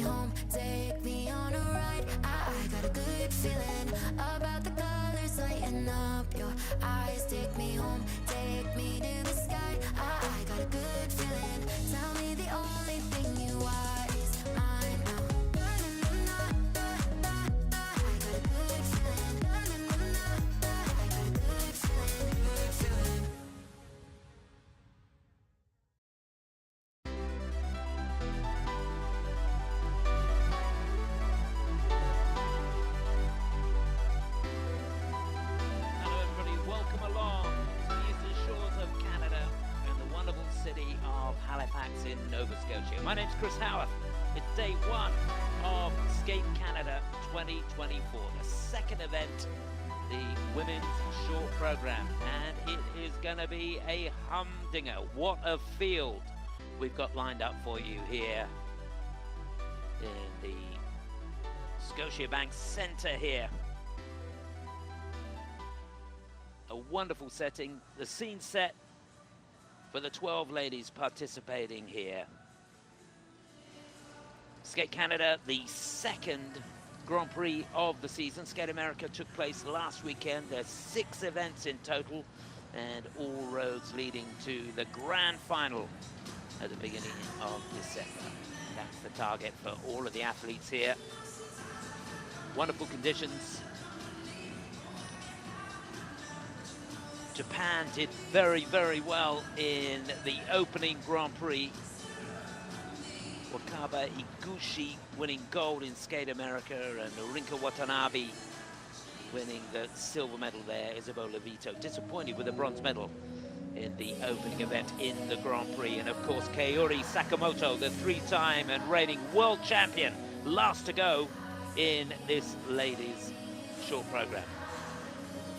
home, take me on a ride. I got a good feeling about the colors lighting up your eyes. Take me home, take me to the sky. I got a good feeling. Tell me the only thing you are is mine now. I got a good feeling. I got a good feeling, good feeling. Hello everybody, welcome along to the eastern shores of Canada and the wonderful city of Halifax in Nova Scotia. My name's Chris Howarth. It's day one of Skate Canada 2024, the second event, the women's short program, and it is going to be a humdinger. What a field we've got lined up for you here in the Scotiabank Centre here. A wonderful setting, the scene set for the 12 ladies participating here. Skate Canada, the second Grand Prix of the season. Skate America took place last weekend. There's 6 events in total, and all roads leading to the grand final at the beginning of December. That's the target for all of the athletes here. Wonderful conditions. Japan did very, very well in the opening Grand Prix. Wakaba Iguchi winning gold in Skate America, and Rinka Watanabe winning the silver medal there. Isabola Vito disappointed with a bronze medal in the opening event in the Grand Prix. And of course, Kaori Sakamoto, the 3-time and reigning world champion, last to go in this ladies' short program.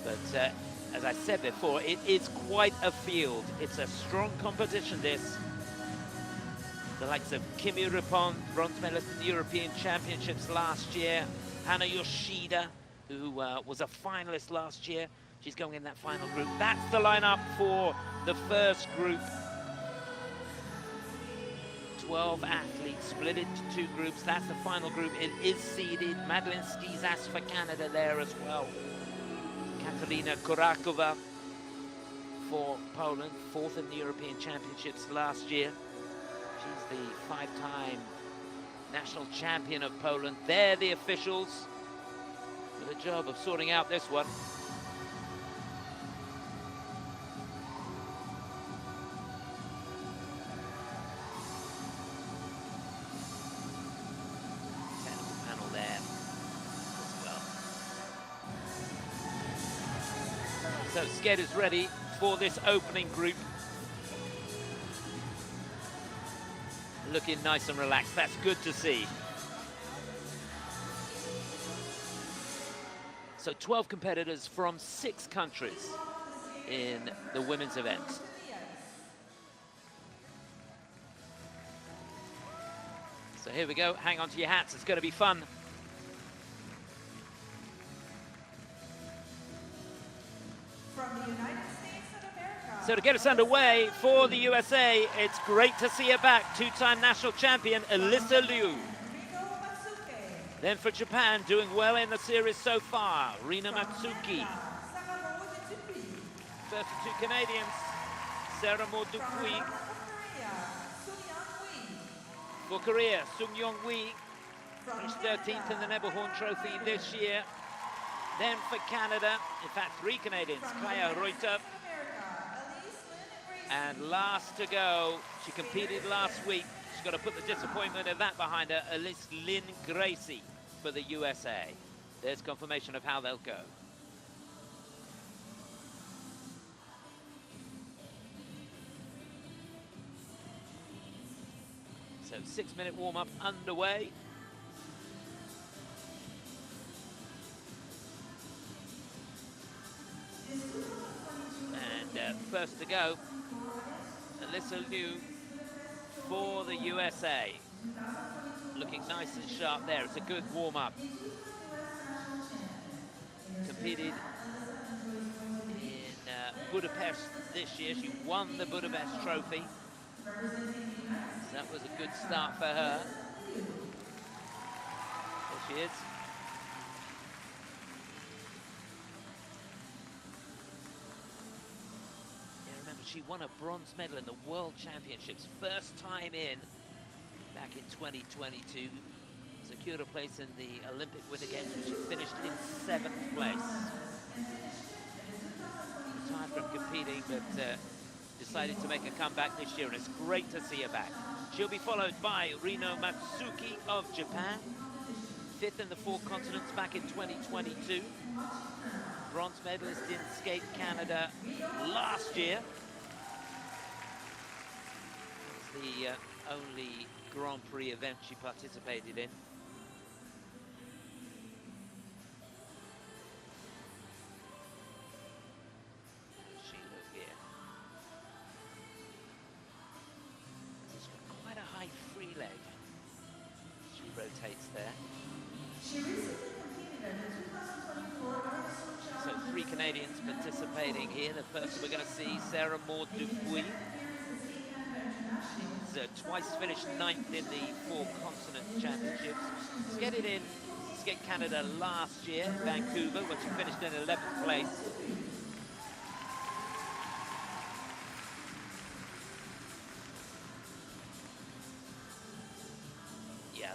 But as I said before, it is quite a field. It's a strong competition, this. The likes of Kimmy Repond, bronze medalist in the European Championships last year. Hana Yoshida, who was a finalist last year. She's going in that final group. That's the lineup for the first group. 12 athletes split into 2 groups. That's the final group. It is seeded. Madeline Schizas for Canada there as well. Ekaterina Kurakova for Poland, 4th in the European Championships last year. She's the 5-time national champion of Poland. They're the officials for the job of sorting out this one. Technical panel there as well. So skaters ready for this opening group. Looking nice and relaxed. That's good to see. So 12 competitors from 6 countries in the women's event. So here we go. Hang on to your hats. It's going to be fun. From the United States of America. So to get us underway for the USA, it's great to see her back. 2-time national champion, Alysa Liu. Rino Matsuike. Then for Japan, doing well in the series so far, Rino Matsuike. Sarah-Maude Dupuis. First of 2 Canadians, Sarah-Maude Dupuis. For Korea, Seoyeong Wi finished 13th in the Nebelhorn Trophy this year. Then for Canada, in fact 3 Canadians, Kaiya Ruiter. And last to go, she competed last week. She's got to put the disappointment of that behind her, Elyce Lin-Gracey for the USA. There's confirmation of how they'll go. So 6-minute warm-up underway. And first to go, Alysa Liu for the USA. Looking nice and sharp there. It's a good warm-up. Competed in Budapest this year. She won the Budapest Trophy. So that was a good start for her. she is. Yeah, remember, she won a bronze medal in the World Championships, first time in, back in 2022. Secured a place in the Olympic Winter Games, where she finished in 7th place. Retired from competing, but decided to make a comeback this year, and it's great to see her back. She'll be followed by Rino Matsuike of Japan, 5th in the 4 continents back in 2022. Bronze medalist in Skate Canada last year. It's the only Grand Prix event she participated in. Rotates there. She recently competed in the 2024 So 3 Canadians participating here. The first we're going to see Sarah-Maude Dupuis. She's twice finished 9th in the 4 continent championships. Skated in Skate Canada last year, Vancouver, where she finished in 11th place.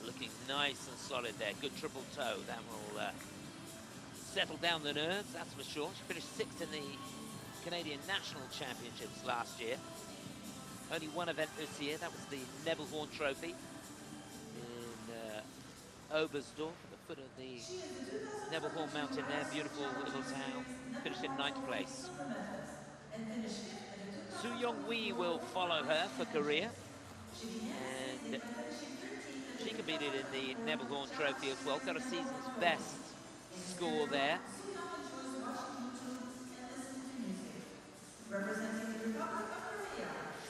Looking nice and solid there. Good triple toe. That will settle down the nerves, that's for sure. She finished 6th in the Canadian National Championships last year. Only one event this year. That was the Neville Horn Trophy in Oberstdorf, at the foot of the Neville Horn Mountain there. Beautiful little town. Finished in 9th place. Seoyeong Wi will follow her for Korea. And she competed in the Neville Horn Trophy as well. Got a season's best score there.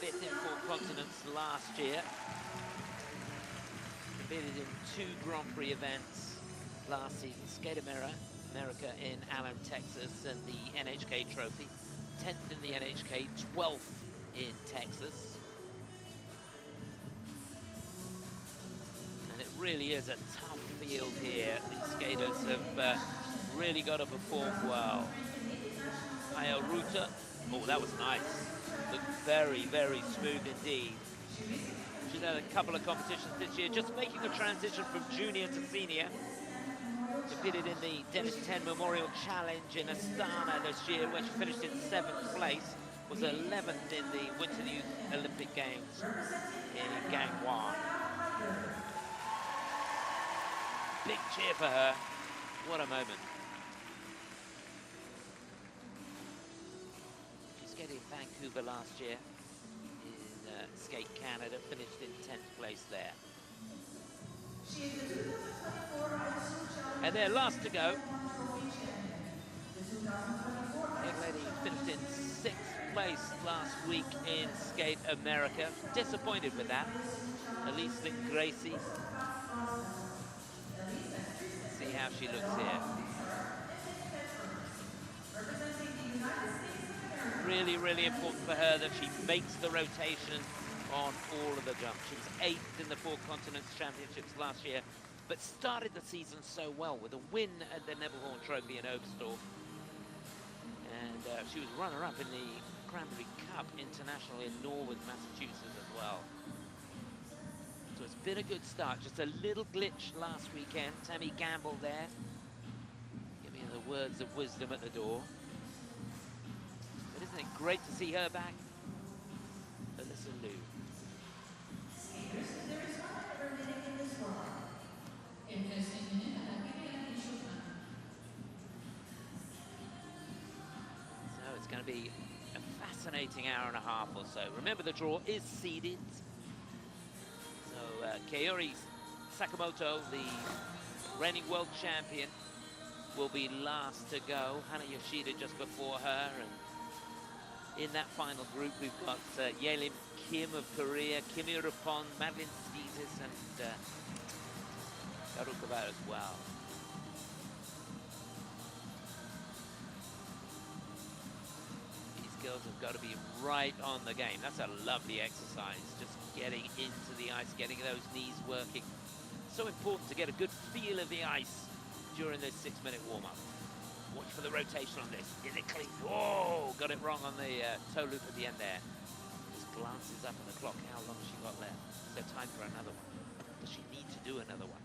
5th in 4 continents last year. Competed in 2 Grand Prix events last season. Skate America in Allen, Texas, and the NHK Trophy. 10th in the NHK, 12th in Texas. Really is a tough field here. These skaters have really got to perform well. Kaiya Ruiter, oh, that was nice. Looked very, very smooth indeed. She's had a couple of competitions this year, just making a transition from junior to senior. Competed in the Dennis 10 Memorial Challenge in Astana this year, where she finished in 7th place. Was 11th in the Winter Youth Olympic Games in Gangwon. Big cheer for her. What a moment. She skated in Vancouver last year in Skate Canada, finished in 10th place there. And they're last to go. Young lady finished in 6th place last week in Skate America. Disappointed with that. Elyce Lin-Gracey. See how she looks here. Really, really important for her that she makes the rotation on all of the jumps. She was 8th in the 4 Continents Championships last year, but started the season so well with a win at the Neville Horn Trophy in Oberstdorf. And she was runner-up in the Cranberry Cup International in Norwood, Massachusetts as well. So it's been a good start. Just a little glitch last weekend. Tammy Gamble there, giving the words of wisdom at the door. But isn't it great to see her back? Alysa Liu. So it's going to be a fascinating hour and a half or so. Remember, the draw is seeded. Kaori Sakamoto, the reigning world champion, will be last to go. Hana Yoshida just before her. And in that final group, we've got Yelim Kim of Korea, Kimmy Repond, Madeline Schizas, and Kurakova as well. These girls have got to be right on the game. That's a lovely exercise, just getting into the ice, getting those knees working. So important to get a good feel of the ice during this 6-minute warm-up. Watch for the rotation on this. Is it clean? Whoa, got it wrong on the toe loop at the end there. Just glances up at the clock. How long has she got left? So time for another one. Does she need to do another one?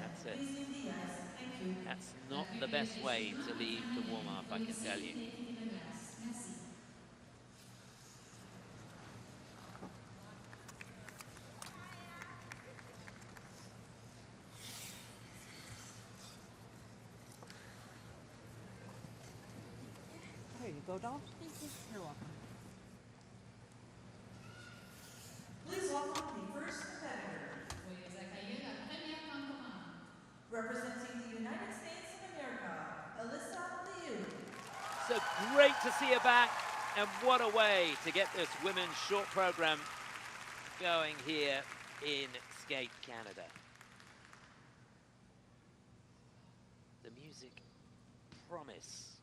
That's it. That's not the best way to leave the warm-up, I can tell you. Here you go, doll. You're welcome. Please welcome the first competitor. Representing the United States of America, Alysa Liu. So great to see her back, and what a way to get this women's short program going here in Skate Canada. The music Promise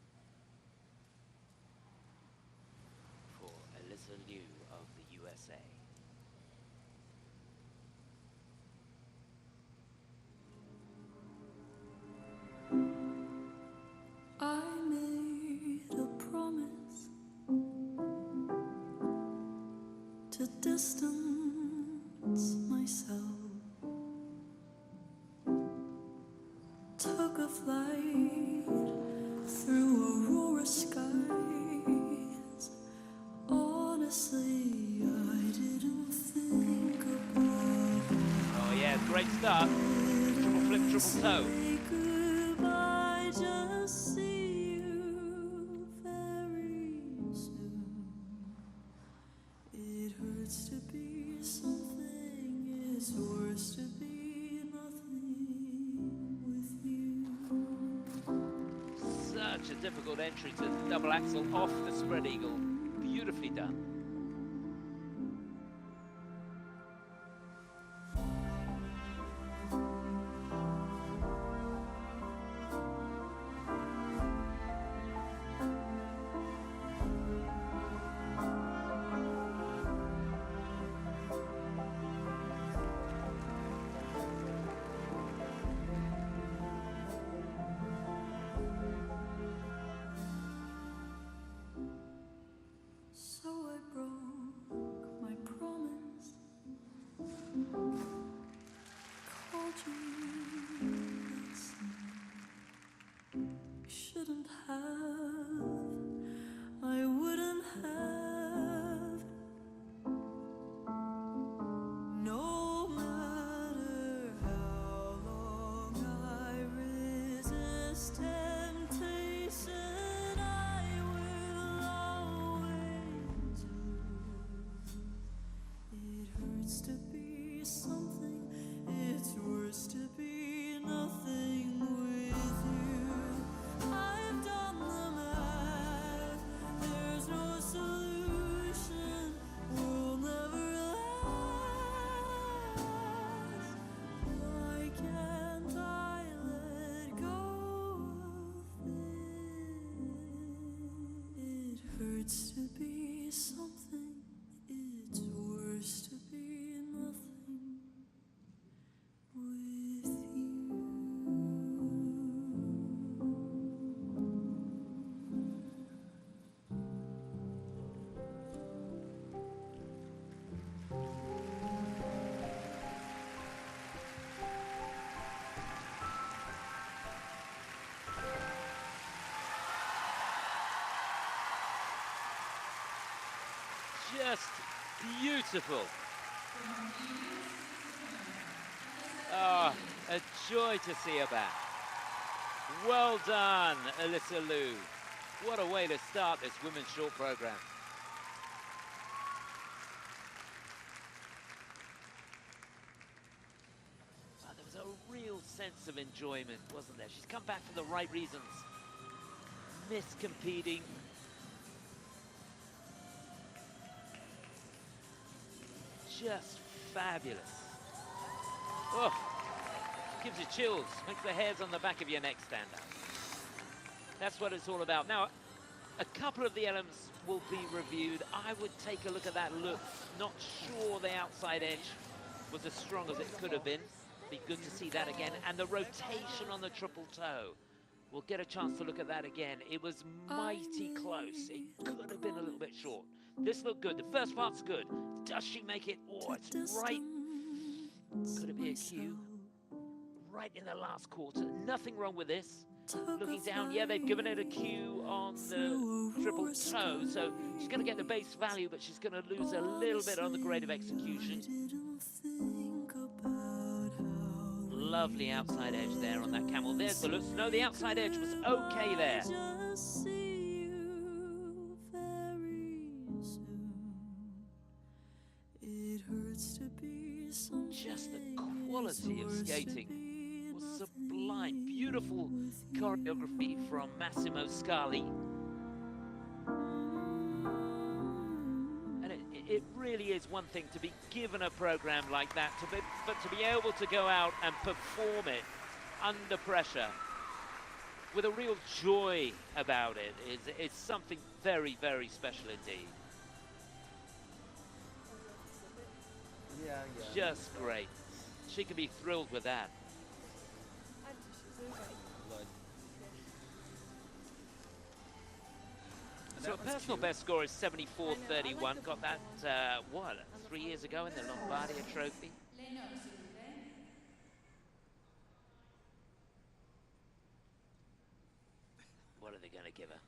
for Alysa Liu of the USA. I made a promise to distance myself. Took a flight through aurora skies. Honestly, I didn't think about it. Oh yeah, great start. Triple flip, triple toe. Goodbye, just see you very soon. It hurts to be something, it's worse to be nothing with you. Such a difficult entry to double axel off the spread eagle. Beautifully done. So I broke my promise, called you last night. Shouldn't have, I wouldn't have. No matter how long I resist temptation, I will always lose. It hurts to be something, it's worse to be nothing with you. I've done the math, there's no solution, we'll never last. Why can't I let go of it? It hurts to be something, it's worse to be nothing with you. Just beautiful. Oh, a joy to see her back. Well done, Alysa Liu. What a way to start this women's short program. Oh, there was a real sense of enjoyment, wasn't there? She's come back for the right reasons. Missed competing. Just fabulous. Oh, gives you chills, makes the hairs on the back of your neck stand up. That's what it's all about. Now, a couple of the elements will be reviewed. I would take a look at that look. Not sure the outside edge was as strong as it could have been. Be good to see that again. And the rotation on the triple toe. We'll get a chance to look at that again. It was mighty close. It could have been a little bit short. This looked good. The first part's good. Does she make it? Oh, it's right. Could it be a cue? Right in the last quarter. Nothing wrong with this. Looking down, yeah, they've given it a cue on the triple toe, so she's going to get the base value, but she's going to lose a little bit on the grade of execution. Lovely outside edge there on that camel. There's the looks. No, the outside edge was okay there. Just the quality of skating was sublime. Beautiful choreography from Massimo Scali. And it really is one thing to be given a program like that, but to be able to go out and perform it under pressure with a real joy about it is something very, very special indeed. Yeah. Just great. She can be thrilled with that. So a personal best score is 74.31. Got that, what, 3 years ago in the Lombardia Trophy? What are they going to give her?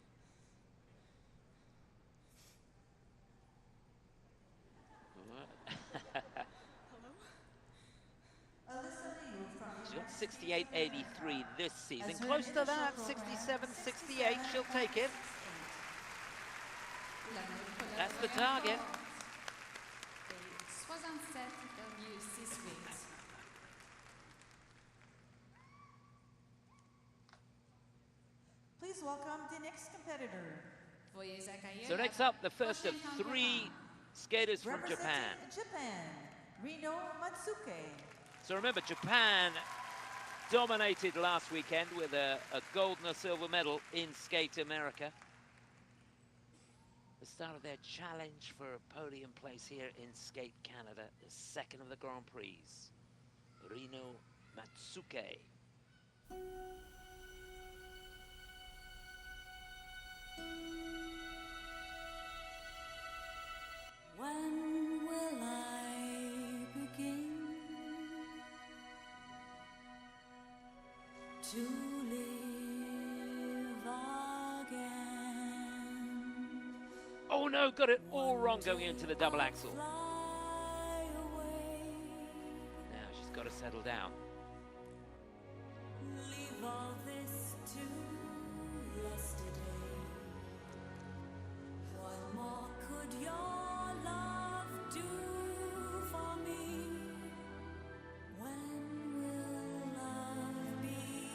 She's got 68.83 this season. Close to that, 67.68. She'll take it. That's the target. Please welcome the next competitor. So next up, the first of 3 skaters from Representing Japan. Japan, Rino Matsuike. So remember, Japan dominated last weekend with a gold and a silver medal in Skate America. The start of their challenge for a podium place here in Skate Canada, the second of the Grand Prix. Rino Matsuike. When will I begin to live again? Oh no, got it all wrong going into the double axel. Now she's got to settle down. Leave all this to yesterday. What more could your love do for me? When will love be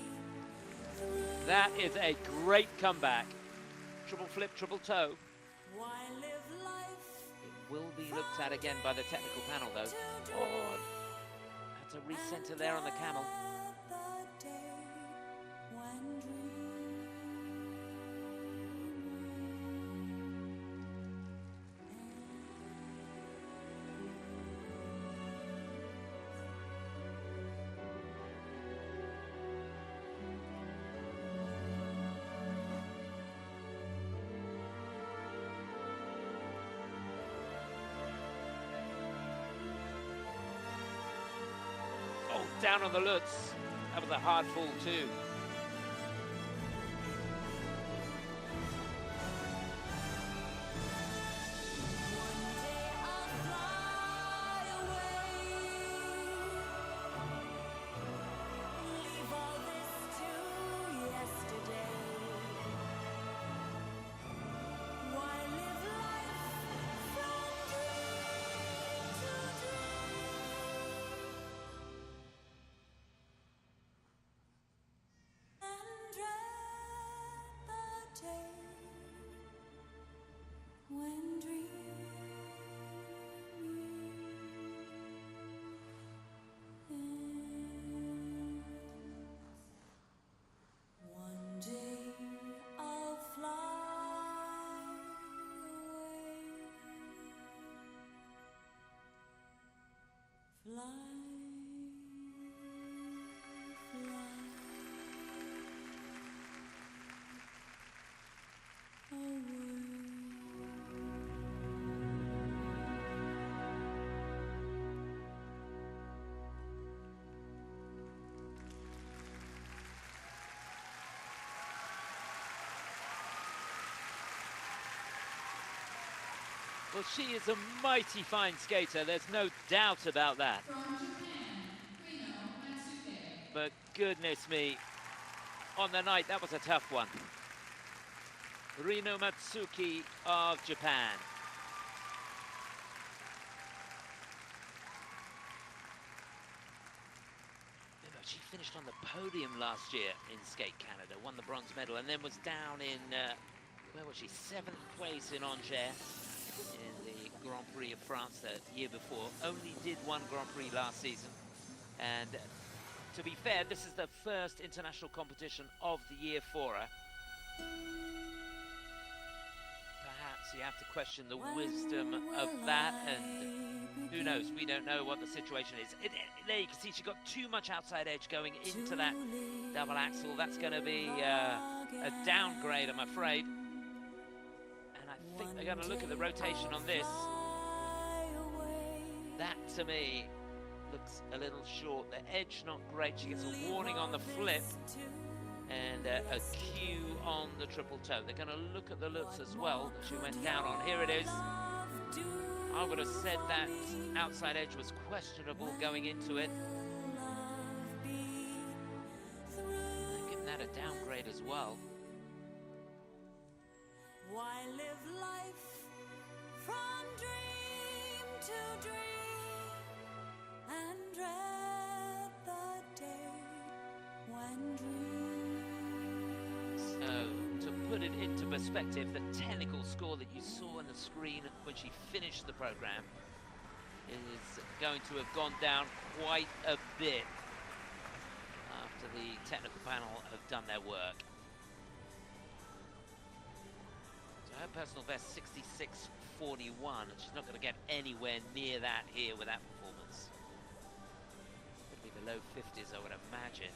through? That is a great comeback. Triple flip, triple toe. Why live life? It will be looked at again by the technical panel though. Oh, had to recenter there on the camel. The day when Oh, down on the Lutz. That was a hard fall too. one day I'll fly away. Leave all this to yesterday. Why live life from dream to dream? Well, she is a mighty fine skater, there's no doubt about that. From Japan, Rino Matsuike. But goodness me, on the night, that was a tough one. Rino Matsuike of Japan. Remember, she finished on the podium last year in Skate Canada, won the bronze medal, and then was down in, where was she? 7th place in Angers in the Grand Prix of France the year before. Only did one Grand Prix last season. And to be fair, this is the first international competition of the year for her. Perhaps you have to question the wisdom of that, and who knows, we don't know what the situation is. There you can see she got too much outside edge going into that double axel. That's going to be a downgrade, I'm afraid. And I think they're going to look at the rotation on this. That, to me, looks a little short. The edge not great. She gets a warning on the flip and a cue on the triple toe. They're going to look at the looks as well that she went down on. Here it is. I would have said that outside edge was questionable going into it. I'm giving that a downgrade as well. Why live life from dream to dream and dread the day when dreams. So, to put it into perspective, the technical score that you saw on the screen when she finished the program is going to have gone down quite a bit after the technical panel have done their work. Her personal best 66.41, and she's not going to get anywhere near that here with that performance. Could be the low 50s, I would imagine.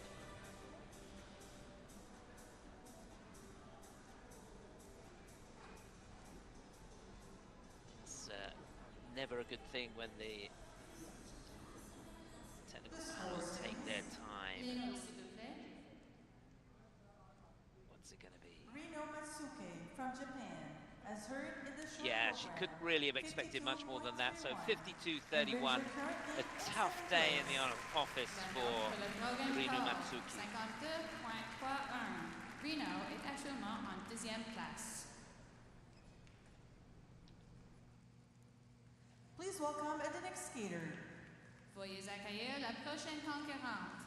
It's never a good thing when the technical panel take their time. What's it going to be? Rino Matsuike from Japan, as heard in the short Yeah, she program, couldn't really have expected much more than that. So 52.31. 52.31, a tough day in the office for Rino Matsuike. 52.31. Rino est actuellement en deuxième place. Please welcome the next skater. Veuillez accueillir la prochaine concurrente.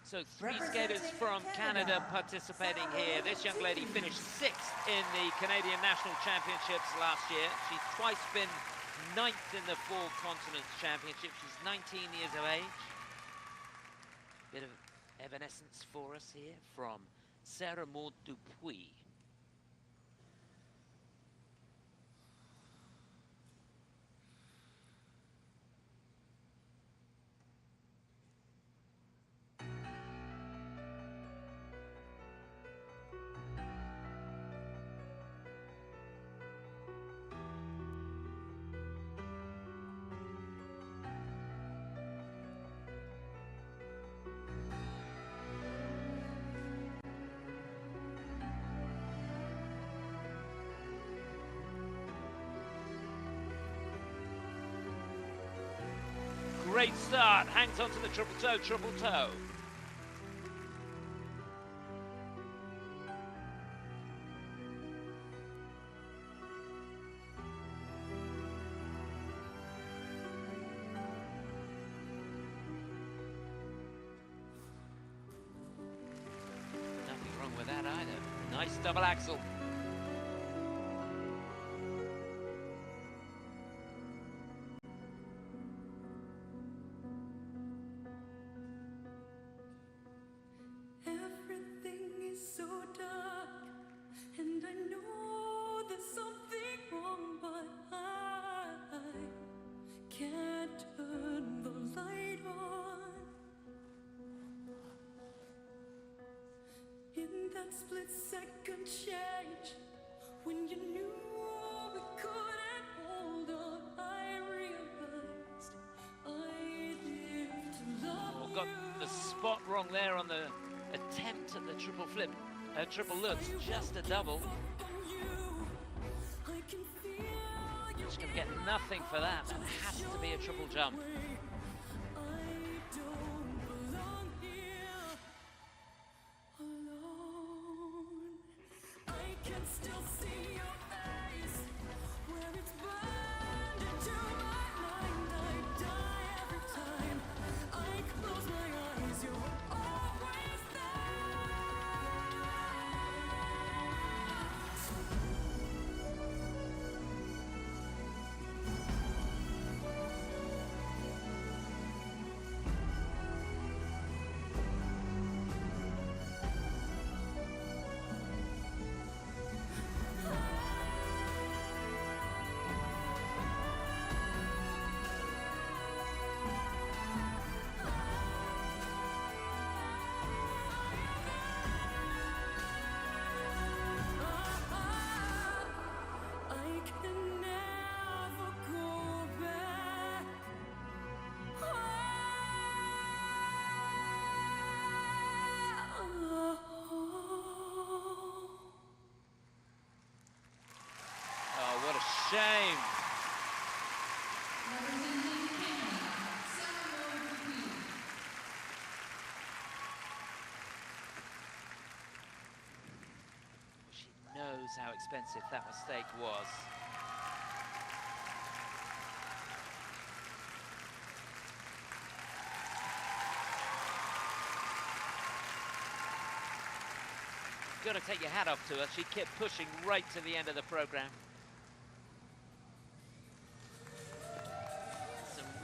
So 3 skaters from Canada participating here. This young lady finished 6th in the Canadian National Championships last year. She's twice been 9th in the 4 Continents Championship. She's 19 years of age. Bit of evanescence for us here from Sarah-Maude Dupuis. Great start, hangs on to the triple toe, triple toe. Nothing wrong with that either. Nice double axel. Can't turn the light split second change when you knew we couldn't hold on. I realized I lived to love Oh, got the spot wrong there on the attempt at the triple flip. Triple looks, just a double. She's going to get nothing for that. That has to be a triple jump. Shame. Representing Canada, Sarah-Maude Dupuis. She knows how expensive that mistake was. Got to take your hat off to her. She kept pushing right to the end of the program.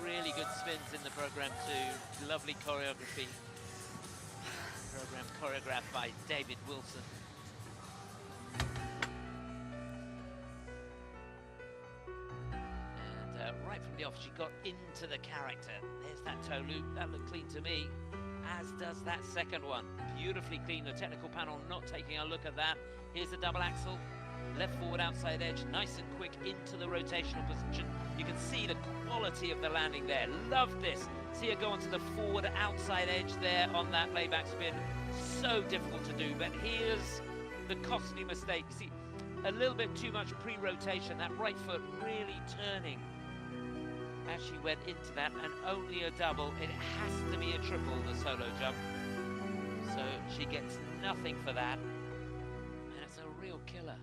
Really good spins in the program too. Lovely choreography. Program choreographed by David Wilson. And right from the off, she got into the character. There's that toe loop. That looked clean to me, as does that second one. Beautifully clean. The technical panel not taking a look at that. Here's the double axel. Left forward outside edge, nice and quick into the rotational position. You can see the quality of the landing there. Love this. See her go onto the forward outside edge there on that layback spin. So difficult to do, but here's the costly mistake. See, a little bit too much pre-rotation, that right foot really turning as she went into that, and only a double. It has to be a triple, the solo jump. So she gets nothing for that, and it's a real killer.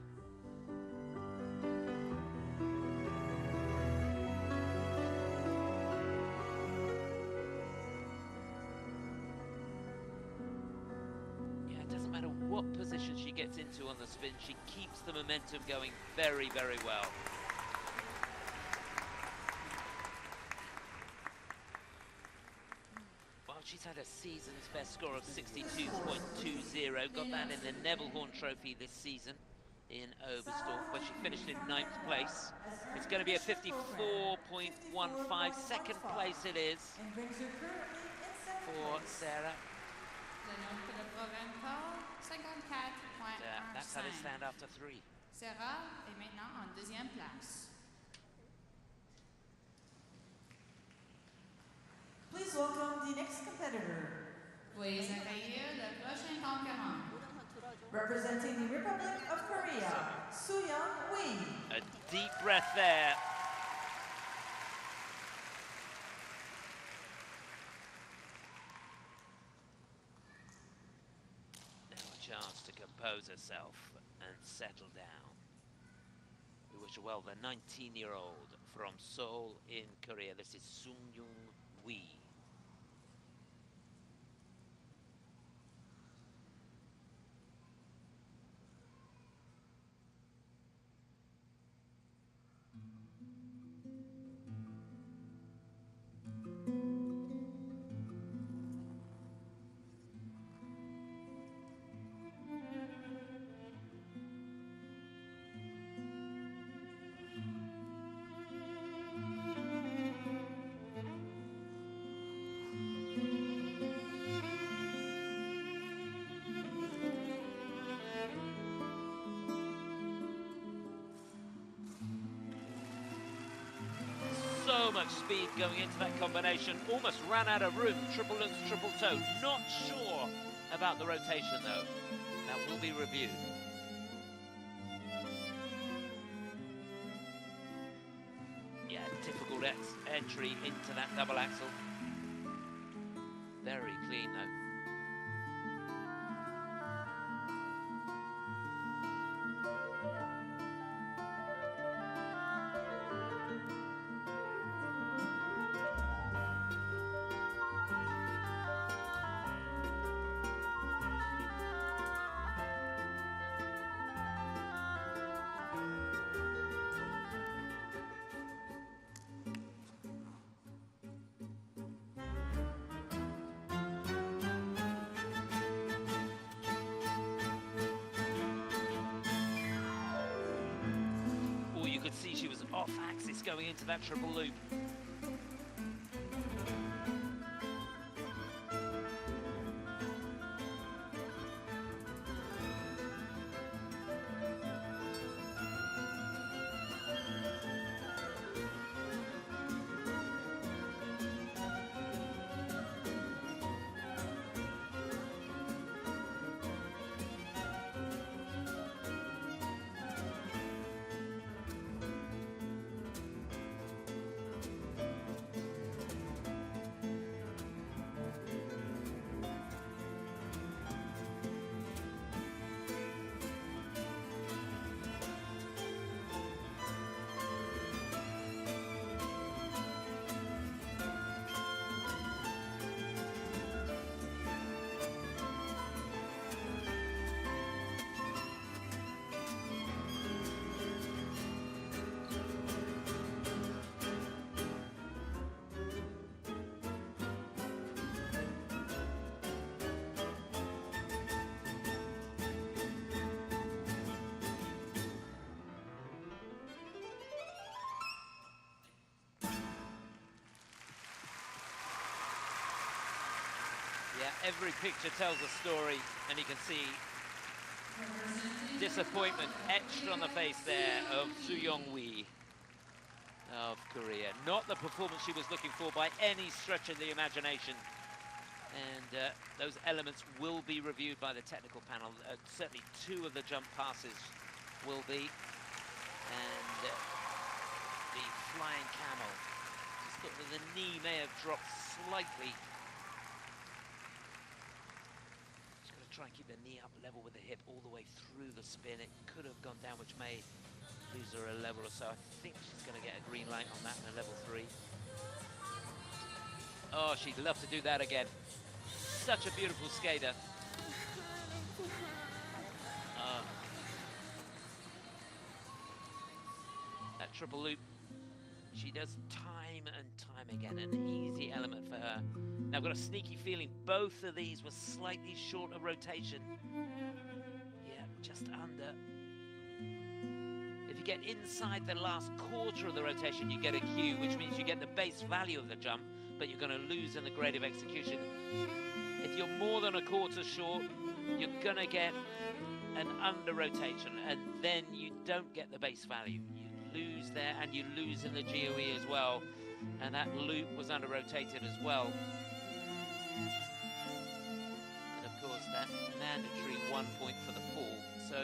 What position she gets into on the spin, she keeps the momentum going very, very well. Well, she's had a season's best score of 62.20, got that in the Neville Horn Trophy this season in Oberstdorf, where she finished in 9th place. It's going to be a 54.15, second place it is for Sarah. That's how they stand after 3. Sarah est maintenant en deuxième place. Please welcome the next competitor. Veuillez accueillir le prochain concurrent. Representing the Republic of Korea, Seoyeong Wi. A deep breath there. Chance to compose herself and settle down. We wish her well, the 19-year-old from Seoul in Korea. This is Seoyeong Wi. much speed going into that combination. Almost ran out of room. Triple loops, triple toe. Not sure about the rotation, though. That will be reviewed. Yeah, difficult entry into that double axel. Very clean, though. Could see she was off axis going into that triple loop. Yeah, every picture tells a story, and you can see disappointment etched on the face there of Seoyeong Wi of Korea. Not the performance she was looking for by any stretch of the imagination. And those elements will be reviewed by the technical panel. Certainly two of the jump passes will be. And the flying camel. Just thought that the knee may have dropped slightly. Try and keep the knee up level with the hip all the way through the spin. It could have gone down, which may lose her a level or so. I think she's going to get a green light on that in a level 3. Oh, she'd love to do that again. Such a beautiful skater. That triple loop, she does time and time again. An easy element for her. Now, I've got a sneaky feeling both of these were slightly short of rotation. Yeah, just under. If you get inside the last quarter of the rotation, you get a Q, which means you get the base value of the jump, but you're going to lose in the grade of execution. If you're more than a quarter short, you're going to get an under rotation, and then you don't get the base value. You lose there, and you lose in the GOE as well. And that loop was under rotated as well. And of course that mandatory 1 point for the fall. So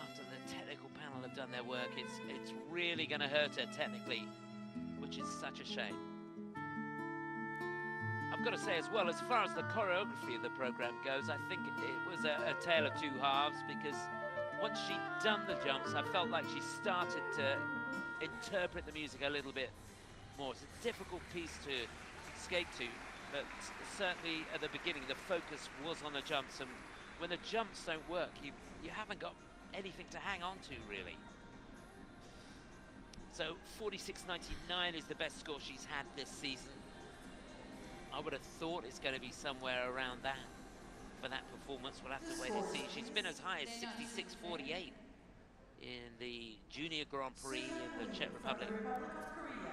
after the technical panel have done their work, it's really going to hurt her technically, which is such a shame. I've got to say as well, as far as the choreography of the program goes, I think it was a tale of two halves, because once she'd done the jumps, I felt like she started to interpret the music a little bit more. It's a difficult piece to skate to, but certainly at the beginning the focus was on the jumps, and when the jumps don't work, you haven't got anything to hang on to really. So 46.99 is the best score she's had this season. I would have thought it's going to be somewhere around that for that performance. We'll have to wait and see. She's been as high as 66.48 in the Junior Grand Prix in the Czech Republic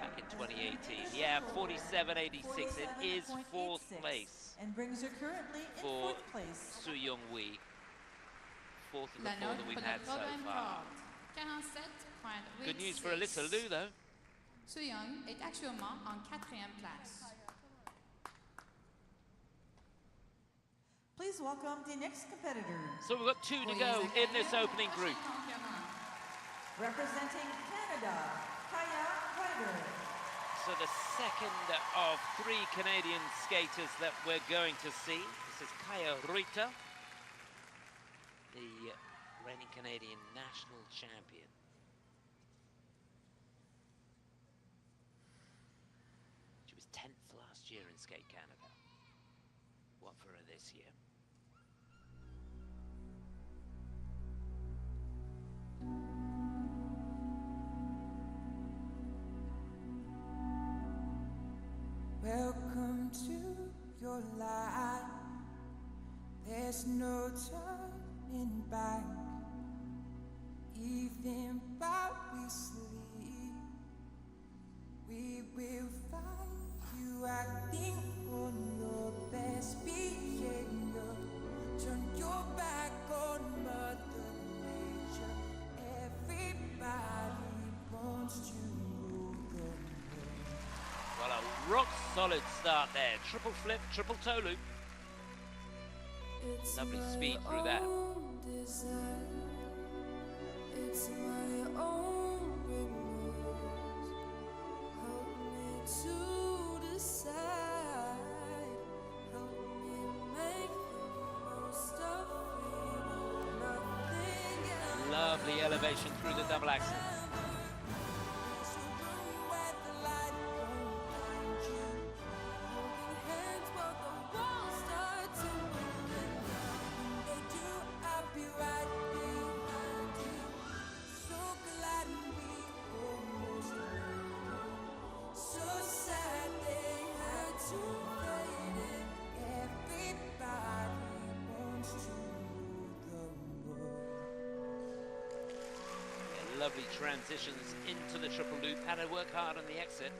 back in 2018. Yeah, 47.86. It is fourth place and brings her currently in for fourth place. Seoyeong Wi. Fourth of the La four note that we've pour le had so programme far. forte, pointe. Good news for Alysa Liu, though. Seoyeong est actuellement en 4e place. Please welcome the next competitor. So we've got 2 to go in this opening group. Representing Canada, Kaiya Ruiter. So the second of 3 Canadian skaters that we're going to see. This is Kaiya Ruiter, the reigning Canadian national champion. She was 10th last year in Skate Canada. What for her this year? Welcome to your life. There's no turning back. Even while we sleep, we will find you acting on your best behavior. Turn your back on Mother Nature. Everybody wants to rule the world. Well, a rock-solid start there. Triple flip, triple toe loop. Lovely speed through that. It's my own remorse. Help me to decide. Help me make the most of it. Nothing else. Lovely elevation through the double axel. Lovely transitions into the triple loop. Had to work hard on the exit.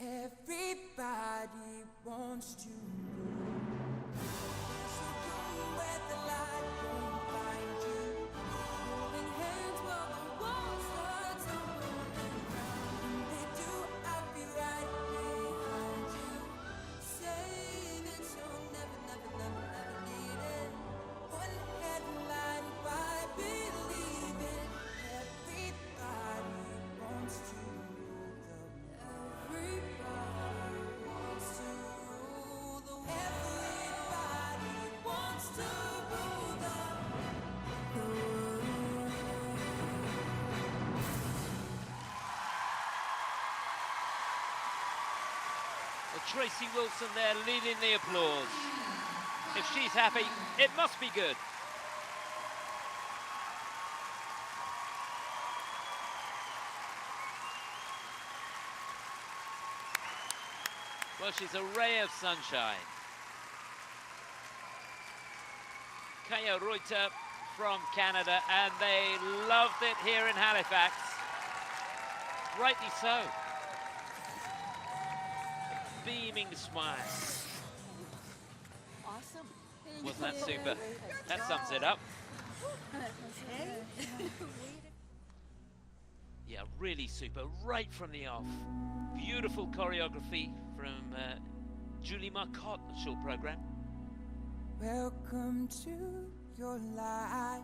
Everybody wants to move. There's a room where the light won't find you. Holding hands while the walls start tumbling down. When they do, I'll be right behind you. Say that you'll never, never, never, never need it. One headline, why believe it? Everybody wants to rule the world. Everybody wants to rule the world. Everybody wants to rule the world. Well, Tracy Wilson there leading the applause. If she's happy, it must be good. Well, she's a ray of sunshine. Kaiya Ruiter from Canada, and they loved it here in Halifax. Rightly so. A beaming smile. Awesome. Wasn't that super? That sums it up. Yeah, really super, right from the off. Beautiful choreography from Julie Marcotte, the short program. Welcome to your life.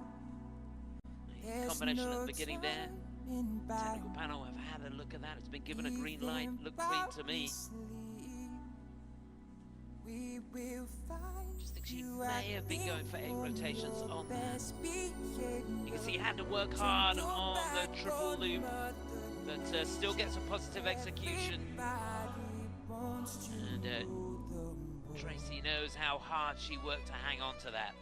The combination at the beginning there. Technical panel have had a look at that. It's been given a green light. Looked green to me. Just think she may have been going for 8 rotations on that. You can see he had to work hard on the triple loop, but still gets a positive execution. And Tracy knows how hard she worked to hang on to that.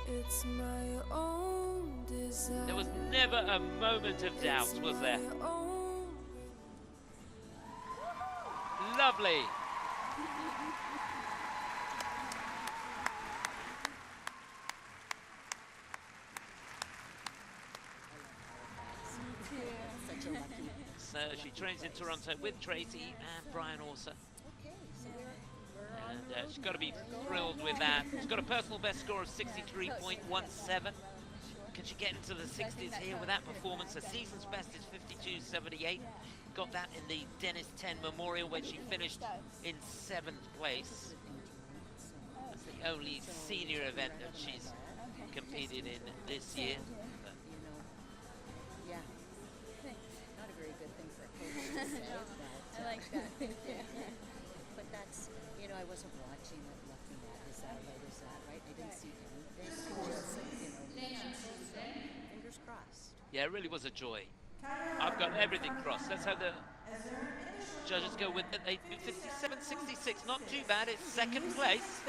It's my own desire. There was never a moment of doubt, was there? Lovely. Such a lucky. So she trains in Toronto with Tracy and Brian also. Okay, so we're on. And she's got to be thrilled with that. She's got a personal best score of 63.17. Can she get into the 60s here with that performance? Her season's best is 52.78. Got that in the Dennis 10 Memorial when she finished in 7th place. That's the only senior event that she's competed in this year. But You know, yeah. Not a very good thing for a coach to say, but, I like that. but that's, you know, I wasn't watching it, looking at is that right? I didn't see anything. Just, fingers crossed. yeah, it really was a joy. I've got everything crossed. That's how the judges go with it. They do 57.66, not too bad. It's second place.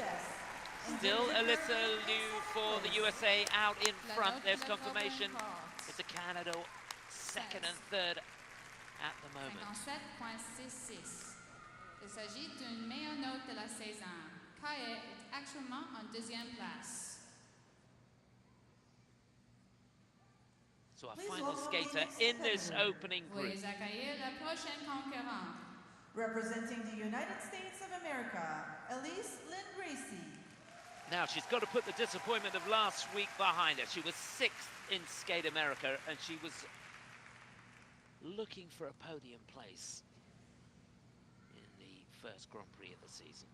Still Alysa Liu for the USA out in front. There's confirmation. It's a Canada second and third at the moment. 57.66. Il s'agit d'une meilleure note de la saison. Kaiya est actuellement en deuxième place. So our final skater in this opening group. Veuillez accueillir la prochaine concurrente. Representing the United States of America, Elyce Lin-Gracey. Now she's got to put the disappointment of last week behind her. She was 6th in Skate America and she was looking for a podium place in the first Grand Prix of the season.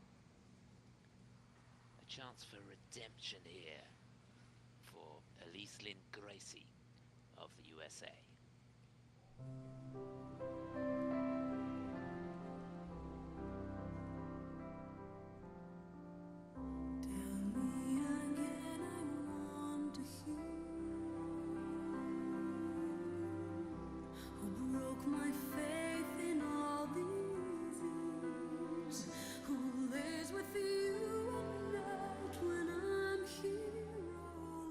A chance for redemption here for Elyce Lin-Gracey of the USA. My faith in all these years, who lays with you at night when I'm here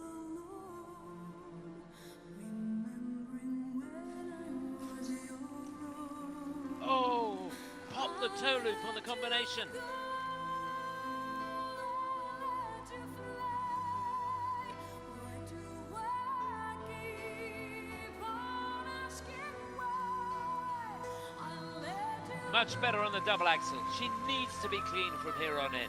all alone, remembering when I was your own. Oh, pop the toe loop on the combination. Much better on the double axel. She needs to be clean from here on in.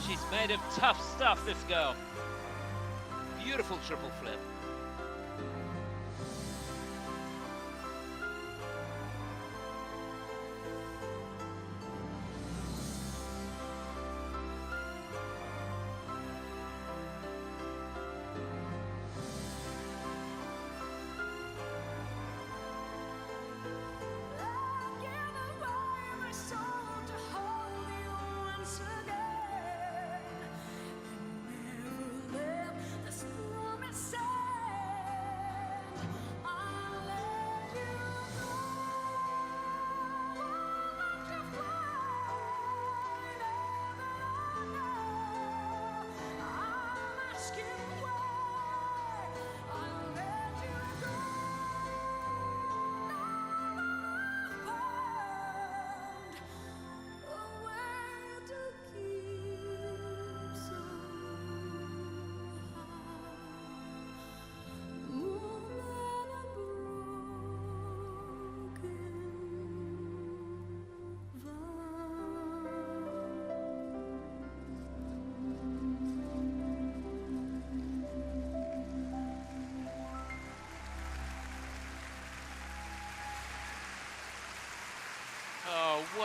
She's made of tough stuff, this girl. Beautiful triple flip.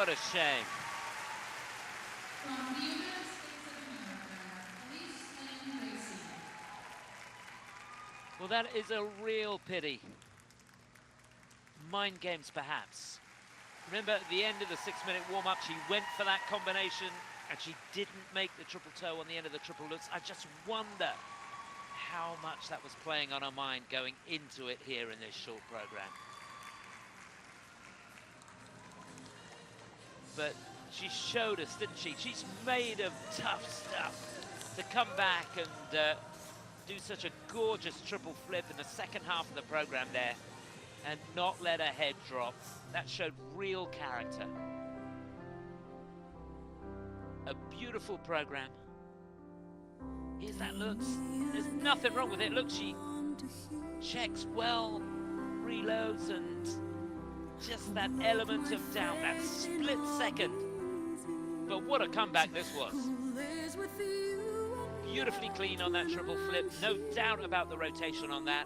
What a shame. From the United States of America, Elyce Lin-Gracey. Well, that is a real pity. Mind games, perhaps. Remember, at the end of the 6-minute warm-up, she went for that combination, and she didn't make the triple toe on the end of the triple lutz. I just wonder how much that was playing on her mind going into it here in this short program. But she showed us, didn't she? She's made of tough stuff to come back and do such a gorgeous triple flip in the second half of the program there and not let her head drop. That showed real character. A beautiful program. Here's that looks. There's nothing wrong with it. Look, she checks well, reloads, and just that element of doubt, that split second. But what a comeback this was. Beautifully clean on that triple flip. No doubt about the rotation on that.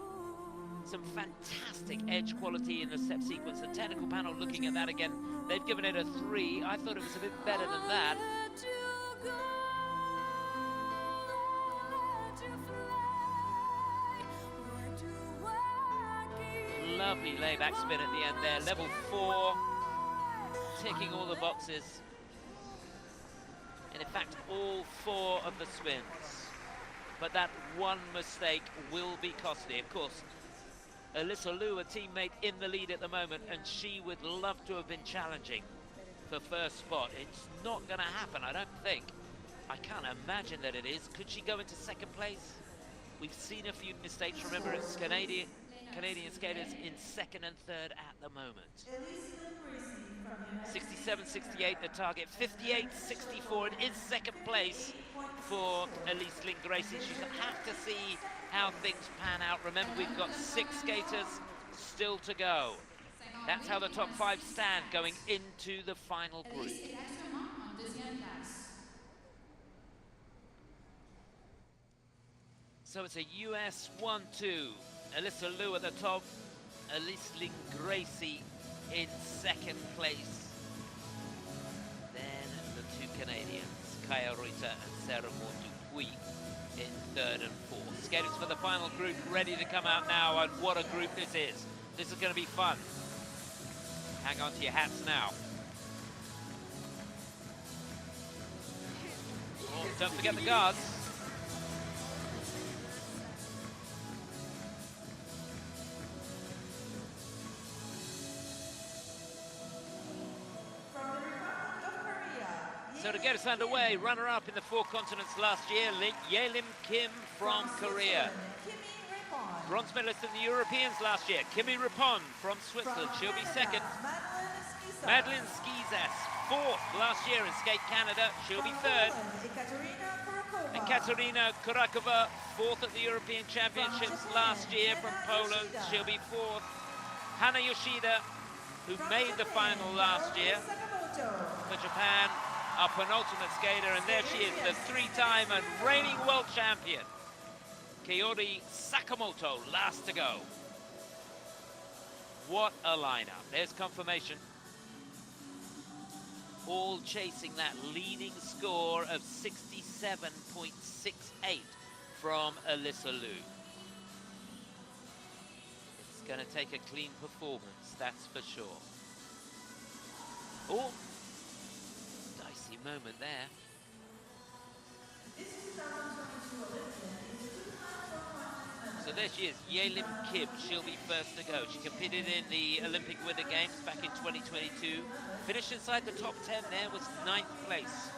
Some fantastic edge quality in the step sequence. The technical panel looking at that again. They've given it a 3. I thought it was a bit better than that. Lovely layback spin at the end there. Level 4, ticking all the boxes. And in fact, all 4 of the spins. But that one mistake will be costly. Of course, Alysa Liu, a teammate in the lead at the moment, and she would love to have been challenging for first spot. It's not going to happen, I don't think. I can't imagine that it is. Could she go into second place? We've seen a few mistakes. Remember, it's Canadian skaters in second and third at the moment. 67-68 the target, 58-64. It is second place for Elyce Lin-Gracey. She'll have to see how things pan out. Remember, we've got 6 skaters still to go. That's how the top 5 stand going into the final group. So it's a US 1-2. Alysa Liu at the top, Elyce Lin-Gracey in second place. Then the 2 Canadians, Kaiya Ruiter and Sarah-Maude Dupuis in third and fourth. Skaters for the final group ready to come out now, and what a group this is. This is going to be fun. Hang on to your hats now. Oh, don't forget the guards. So to get us underway, runner-up in the 4 continents last year, Yelim Kim from Korea. Kimmy Repond. Bronze medalist in the Europeans last year, Kimmy Repond from Switzerland. She'll be second. Madeline Schizas, 4th last year in Skate Canada. She'll be third. Ekaterina Kurakova, 4th at the European Championships last year from Poland. She'll be 4th. Hana Yoshida, who made the final last year for Japan, our penultimate skater, and there she is, the 3-time and reigning world champion, Kaori Sakamoto, last to go. What a lineup. There's confirmation. All chasing that leading score of 67.68 from Alysa Liu. It's going to take a clean performance, that's for sure. Oh, dicey moment there. So there she is, Yelim Kim. She'll be first to go. She competed in the Olympic Winter Games back in 2022. Finished inside the top 10 there, was 9th place.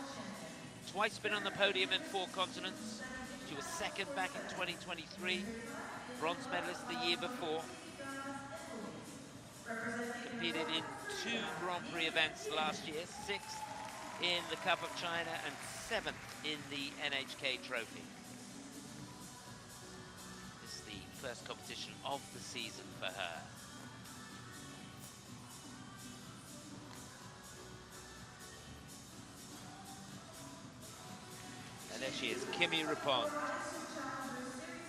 Twice been on the podium in 4 continents. She was second back in 2023. Bronze medalist the year before. Competed in 2 Grand Prix events last year. 6th in the Cup of China and 7th in the NHK Trophy. This is the first competition of the season for her. And there she is, Kimmy Repond.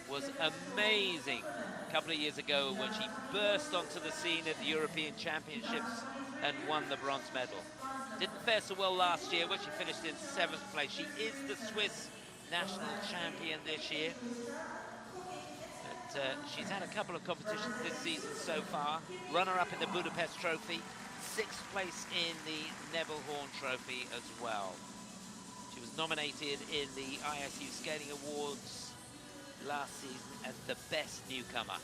Was amazing a couple of years ago when she burst onto the scene at the European Championships and won the bronze medal. Didn't fare so well last year, where she finished in 7th place. She is the Swiss national champion this year. But she's had a couple of competitions this season so far. Runner-up in the Budapest Trophy, 6th place in the Neville Horn Trophy as well. She was nominated in the ISU Skating Awards last season as the best newcomer.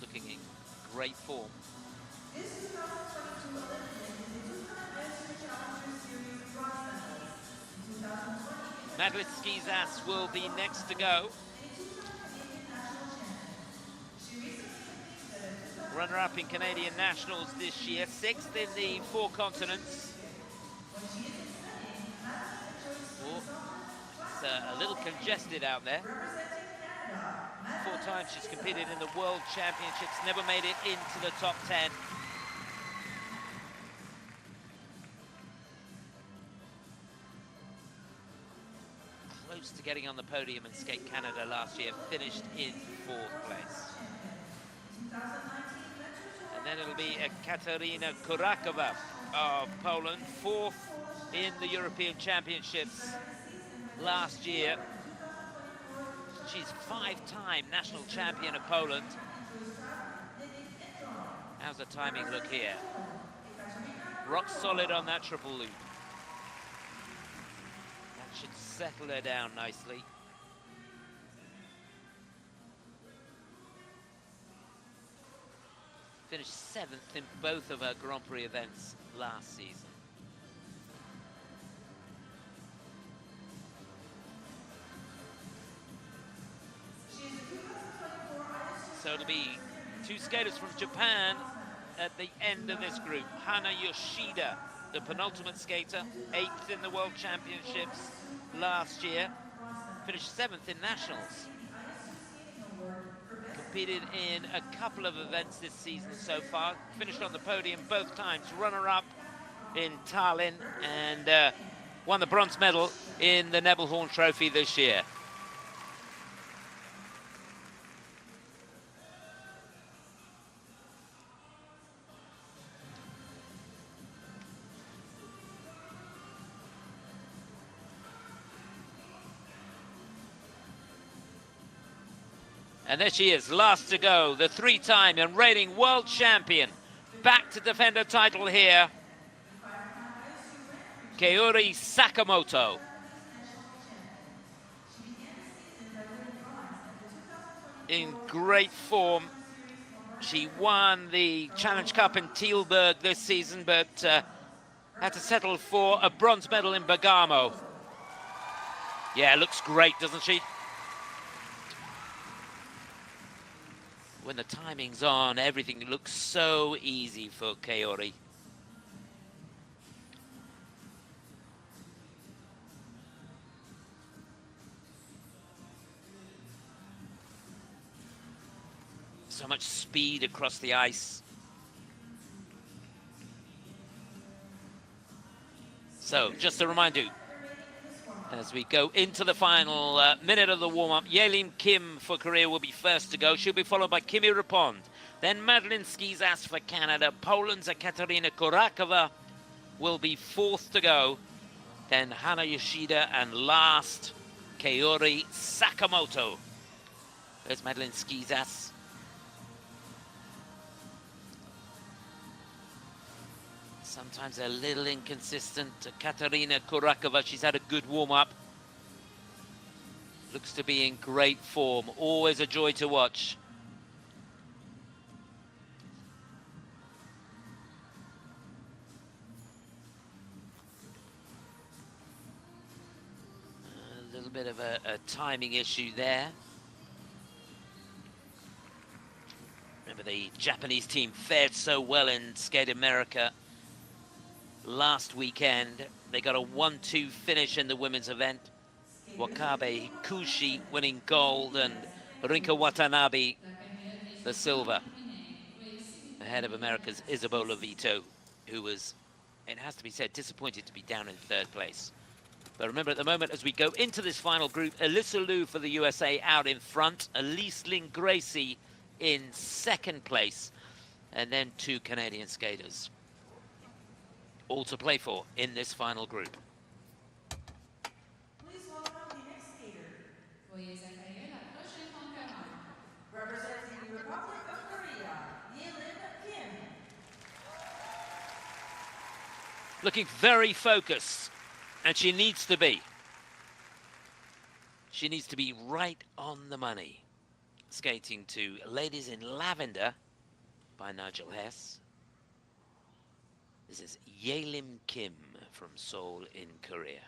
Looking in great form. This 2022 Olympian is the 200 Challenger Series bronze medalist. In 2020, Madeline Schizas will be next to go. Runner-up in Canadian Nationals this year, 6th in the 4 continents. Oh, it's a little congested out there. 4 times she's competed in the World Championships, never made it into the top 10. Close to getting on the podium in Skate Canada last year, finished in 4th place. And then it'll be Ekaterina Kurakova of Poland, 4th in the European Championships last year. She's 5-time national champion of Poland. How's the timing look here? Rock solid on that triple loop. That should settle her down nicely. Finished 7th in both of her Grand Prix events last season. So it'll be 2 skaters from Japan at the end of this group. Hana Yoshida, the penultimate skater, 8th in the World Championships last year, finished 7th in Nationals. Competed in a couple of events this season so far, finished on the podium both times, runner-up in Tallinn, and won the bronze medal in the Neville Horn Trophy this year. And there she is, last to go, the 3-time and reigning world champion. Back to defend her title here. Kaori Sakamoto. In great form. She won the Challenge Cup in Tilburg this season, but had to settle for a bronze medal in Bergamo. Yeah, looks great, doesn't she? When the timing's on, everything looks so easy for Kaori. So much speed across the ice. So, just to remind you, as we go into the final minute of the warm-up, Yelim Kim for Korea will be first to go. She'll be followed by Kimmy Repond. Then Madeline Schizas for Canada. Poland's Ekaterina Kurakova will be 4th to go. Then Hana Yoshida, and last, Kaori Sakamoto. There's Madeline Schizas. Sometimes a little inconsistent. Ekaterina Kurakova, she's had a good warm-up. Looks to be in great form. Always a joy to watch. A little bit of a timing issue there. Remember, the Japanese team fared so well in Skate America last weekend. They got a 1-2 finish in the women's event. Wakabe Hikushi winning gold, and Rinka Watanabe the silver, ahead of America's Isabola Vito, who was, it has to be said, disappointed to be down in 3rd place. But remember, at the moment, as we go into this final group, Alysa Liu for the USA out in front, Elyce Lin-Gracey in 2nd place. and then 2 Canadian skaters. All to play for in this final group. Please welcome the next skater. Veuillez accueillir la prochaine concurrente. Representing the Republic of Korea, Yelim Kim. Looking very focused, and she needs to be. She needs to be right on the money. Skating to Ladies in Lavender by Nigel Hess. This is Yelim Kim from Seoul in Korea.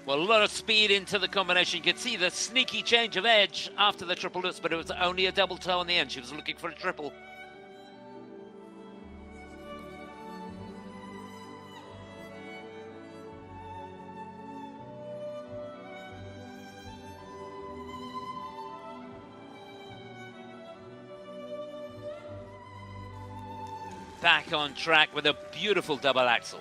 Well, a lot of speed into the combination. You could see the sneaky change of edge after the triple lutz, but it was only a double toe in the end. She was looking for a triple. Back on track with a beautiful double axel.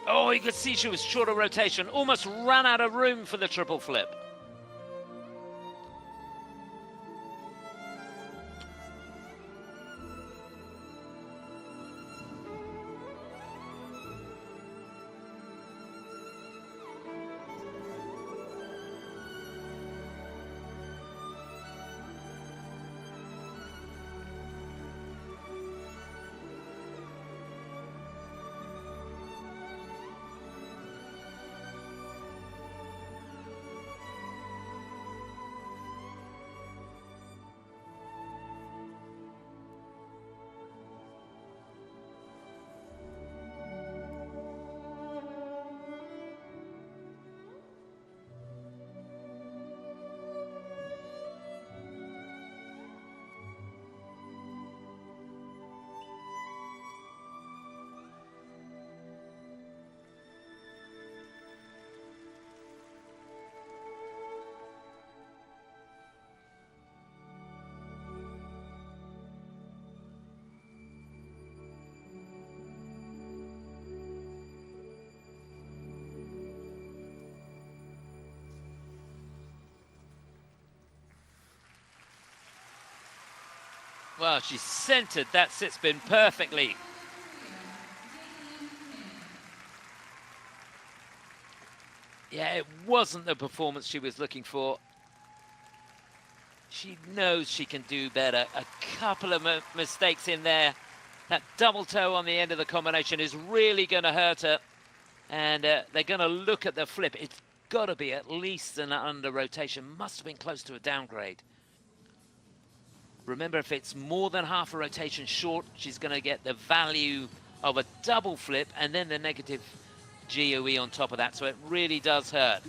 Oh, you could see she was short of rotation, almost ran out of room for the triple flip. Well, she centered that sit spin perfectly. Yeah, it wasn't the performance she was looking for. She knows she can do better. A couple of mistakes in there. That double toe on the end of the combination is really going to hurt her. And they're going to look at the flip. It's got to be at least an under rotation. Must have been close to a downgrade. Remember, if it's more than half a rotation short, she's going to get the value of a double flip and then the negative GOE on top of that. So it really does hurt.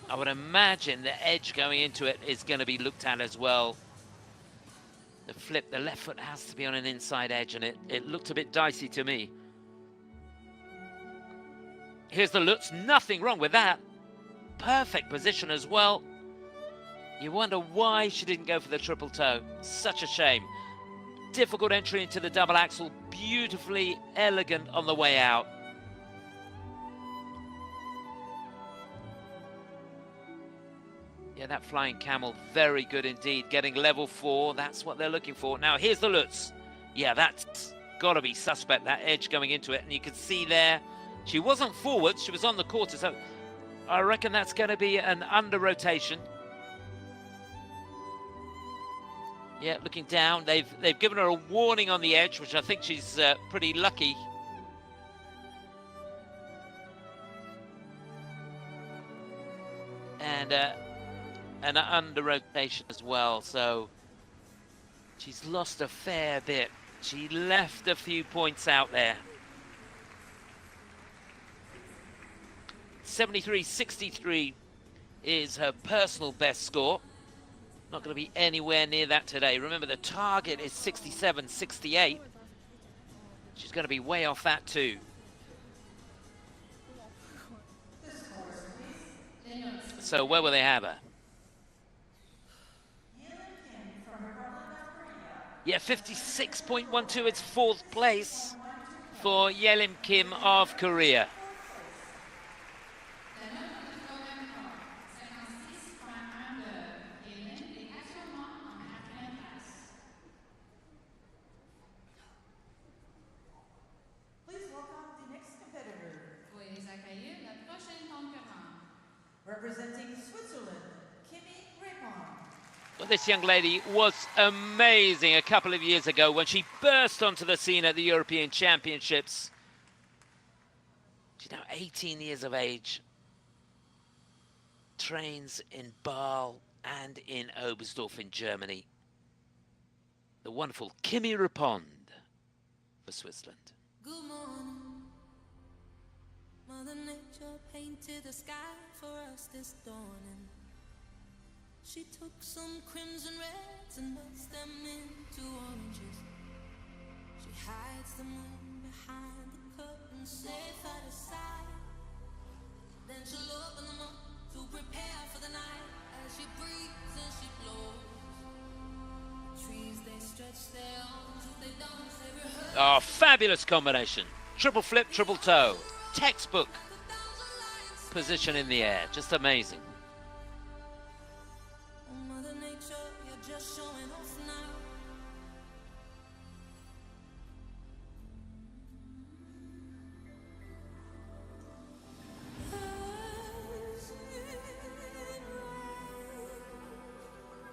I would imagine the edge going into it is going to be looked at as well. The flip, the left foot has to be on an inside edge, and it looked a bit dicey to me. Here's the Lutz, nothing wrong with that. Perfect position as well. You wonder why she didn't go for the triple toe. Such a shame. Difficult entry into the double axel, beautifully elegant on the way out. Yeah, that flying camel, very good indeed. Getting level 4, that's what they're looking for. Now, here's the Lutz. Yeah, that's got to be suspect, that edge going into it. And you can see there, she wasn't forward, she was on the quarter. So I reckon that's going to be an under rotation. Yeah, looking down, they've given her a warning on the edge, which I think she's pretty lucky. And an under rotation as well, so she's lost a fair bit. She left a few points out there. 73.63 is her personal best score. Not going to be anywhere near that today. Remember, the target is 67.68. She's going to be way off that too. So where will they have her? Yeah, 56.12. It's fourth place for Yelim Kim of Korea. Please welcome the next competitor. Veuillez accueillir la prochaine concurrente. Representing Switzerland, Kimmy Repond. Well, this young lady was amazing a couple of years ago when she burst onto the scene at the European Championships. She's now 18 years of age. Trains in Basel and in Oberstdorf in Germany. The wonderful Kimmy Repond for Switzerland. Good morning. Mother Nature painted the sky for us this dawning. She took some crimson reds and melts them into oranges. She hides the moon behind the curtain, safe out of sight. Then she'll open them up to prepare for the night. As she breathes and she blows, trees they stretch their arms, they dance, they rehearse. Oh, fabulous combination. Triple flip, triple toe. Textbook position in the air. Just amazing. Oh, Mother Nature, you're just showing off now.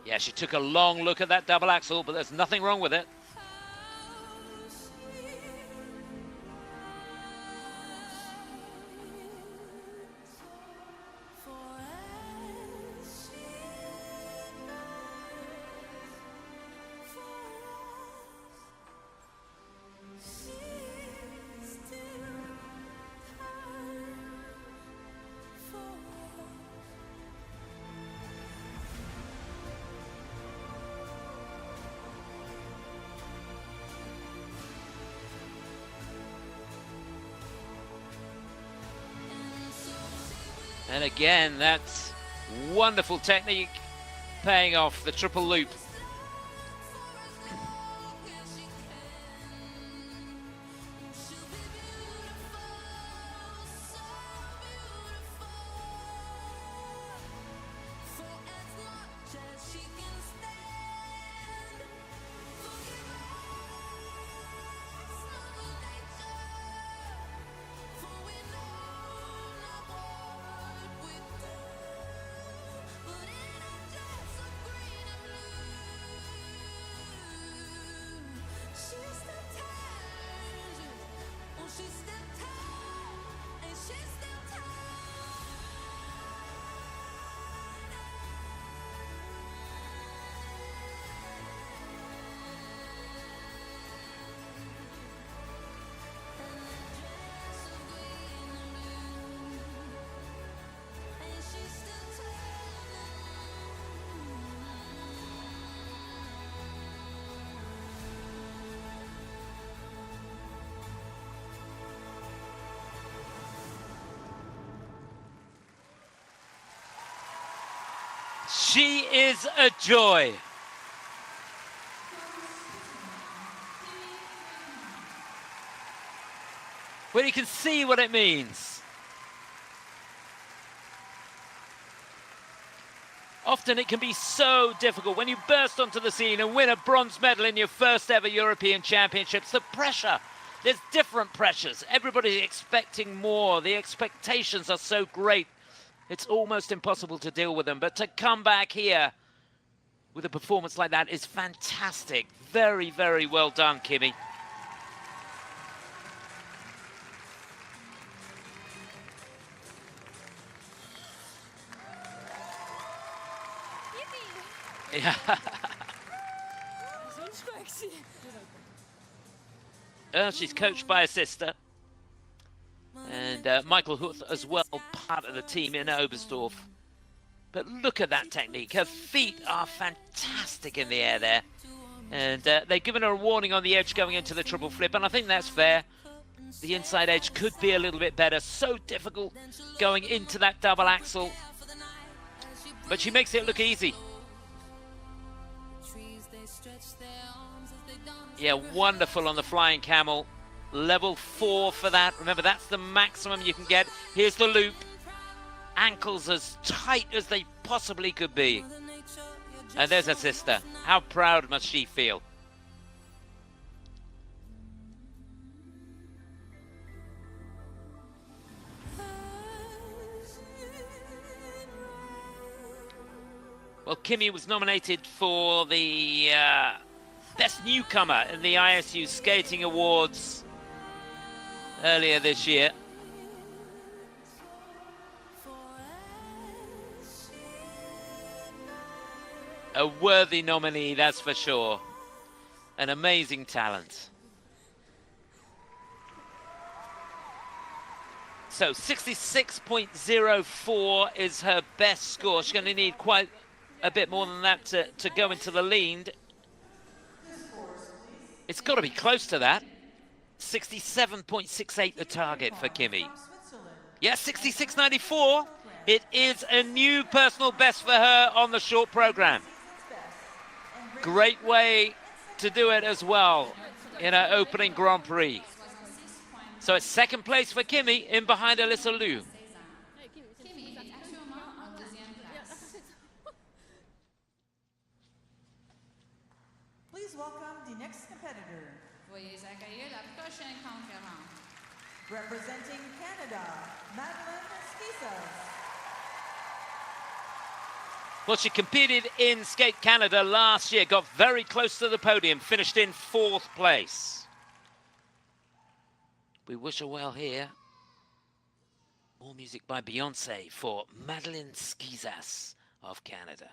Yeah, she took a long look at that double axel, but there's nothing wrong with it. And again, that's wonderful technique paying off, the triple loop. She is a joy. Well, you can see what it means. Often it can be so difficult when you burst onto the scene and win a bronze medal in your first ever European Championships. The pressure, there's different pressures. Everybody's expecting more. The expectations are so great. It's almost impossible to deal with them. But to come back here with a performance like that is fantastic. Very, very well done, Kimmy. Yeah. She's coached by a sister. And Michael Huth as well, part of the team in Oberstdorf. But look at that technique. Her feet are fantastic in the air there. And they've given her a warning on the edge going into the triple flip, and I think that's fair. The inside edge could be a little bit better. So difficult going into that double axel. But she makes it look easy. Yeah, wonderful on the flying camel. Level 4 for that. Remember, that's the maximum you can get. Here's the loop. Ankles as tight as they possibly could be. And there's her sister. How proud must she feel? Well, Kimmy was nominated for the Best Newcomer in the ISU Skating Awards earlier this year. A worthy nominee, that's for sure. An amazing talent. So 66.04 is her best score. She's going to need quite a bit more than that to go into the lead. It's got to be close to that. 67.68 the target for Kimmy. Yeah, 66.94. It is a new personal best for her on the short program. Great way to do it as well in her opening Grand Prix. So it's second place for Kimmy, in behind Alysa Liu. Please welcome the next competitor. Veuillez accueillir la prochaine concurrente. Representing Canada, Madeline Schizas. Well, she competed in Skate Canada last year, got very close to the podium, finished in 4th place. We wish her well here. More music by Beyonce for Madeline Schizas of Canada.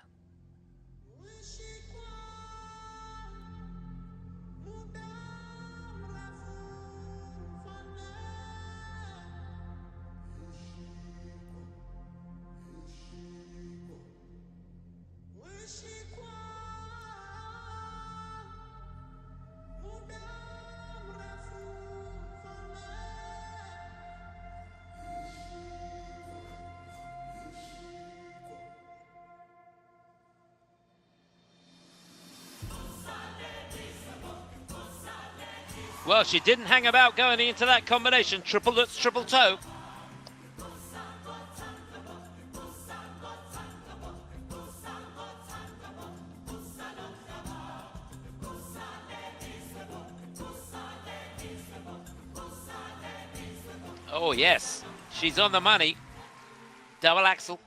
Well, she didn't hang about going into that combination. Triple Lutz, triple toe. Oh, yes. She's on the money. Double axel.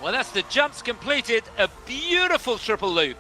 Well, that's the jumps completed. A beautiful triple loop.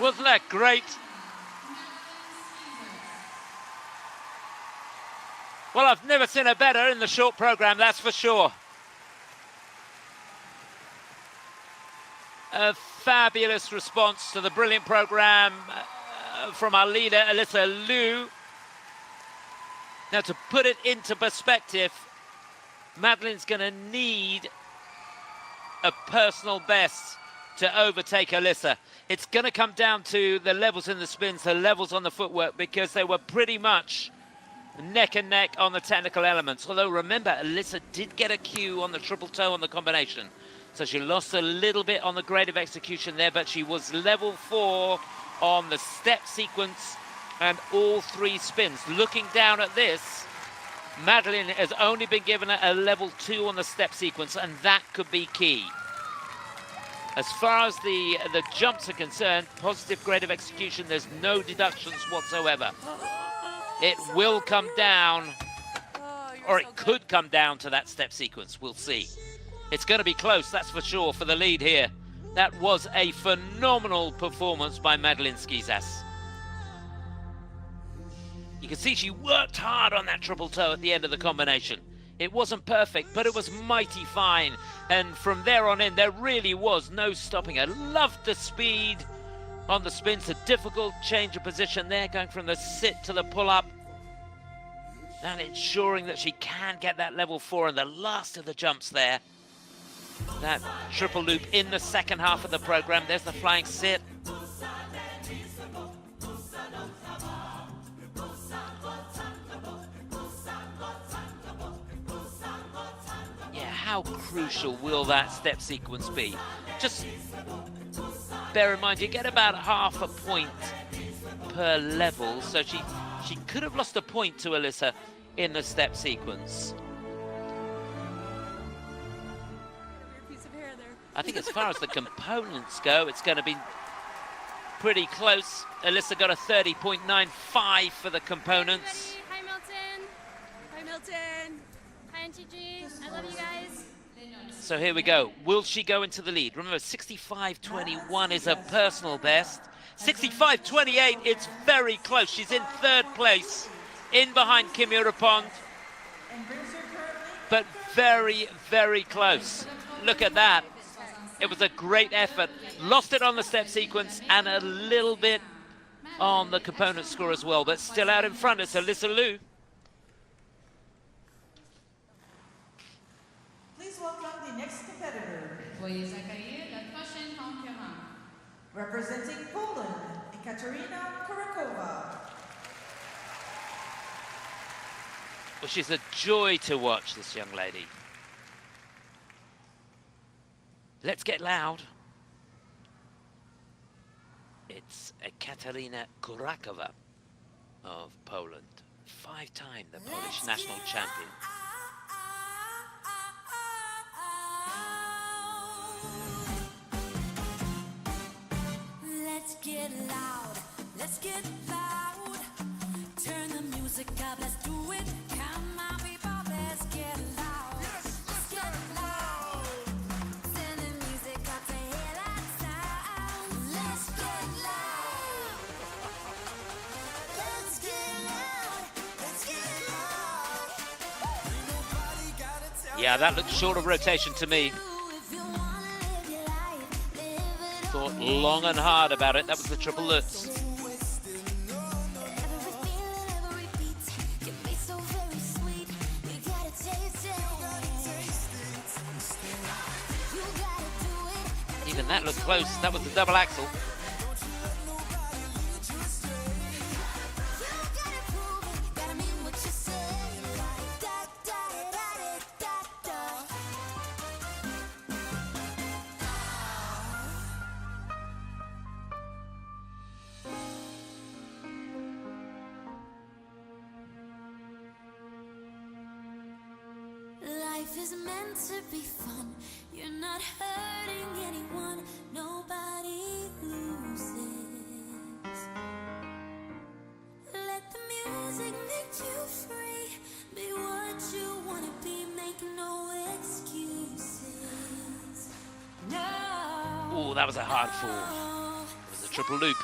Wasn't that great? Well, I've never seen her better in the short program, that's for sure. A fabulous response to the brilliant program from our leader, Alysa Liu. Now, to put it into perspective, Madeline's going to need a personal best to overtake Alysa. It's going to come down to the levels in the spins, the levels on the footwork, because they were pretty much neck and neck on the technical elements. Although, remember, Alysa did get a cue on the triple toe on the combination. So she lost a little bit on the grade of execution there, but she was level 4 on the step sequence and all 3 spins. Looking down at this, Madeline has only been given a level 2 on the step sequence, and that could be key. As far as the jumps are concerned, positive grade of execution, there's no deductions whatsoever. It will come down, or it could come down to that step sequence. We'll see. It's going to be close, that's for sure, for the lead here. That was a phenomenal performance by Madeline Schizas. You can see she worked hard on that triple toe at the end of the combination. It wasn't perfect, but it was mighty fine. And from there on in, there really was no stopping her. Loved the speed on the spins, a difficult change of position there, going from the sit to the pull-up. And ensuring that she can get that level 4 in the last of the jumps there. That triple loop in the second half of the program. There's the flying sit. Yeah, how crucial will that step sequence be? Just bear in mind, you get about half a point per level, so she could have lost a point to Alysa in the step sequence. I think as far as the components go, it's going to be pretty close. Alysa got a 30.95 for the components. Hi, Milton. Hi, Milton. Hi, NTG. I love you guys. So here we go. Will she go into the lead? Remember, 65.21 is her personal best. 65.28, it's very close. She's in 3rd place, in behind Kimmy Repond. But very, very close. Look at that. It was a great effort. Lost it on the step sequence and a little bit on the component score as well, but still out in front. It's Alysa Liu. Please welcome the next competitor. Veuillez accueillir le prochain concurrent. Representing Poland, Ekaterina Kurakova. Well, she's a joy to watch, this young lady. Let's get loud. It's Ekaterina Kurakova of Poland, 5-time the Polish national champion. Let's get loud, let's get loud. Turn the music up, let's do it. Come on, people, let's get loud. Let's get loud. Send the music up to hear that sound. Let's get loud. Let's get loud. Let's get loud. Ain't nobody gotta tell Yeah, that looked short of rotation to me. you if you wanna live your life. Live it Thought long and hard about it. That was the triple lutz. Even that looked close. That was the double axel. Life is meant to be fun. You're not hurting anyone. Nobody loses. Let the music make you free. Be what you wanna be. Make no excuses. No. Oh, that was a hard fall. It was a triple loop.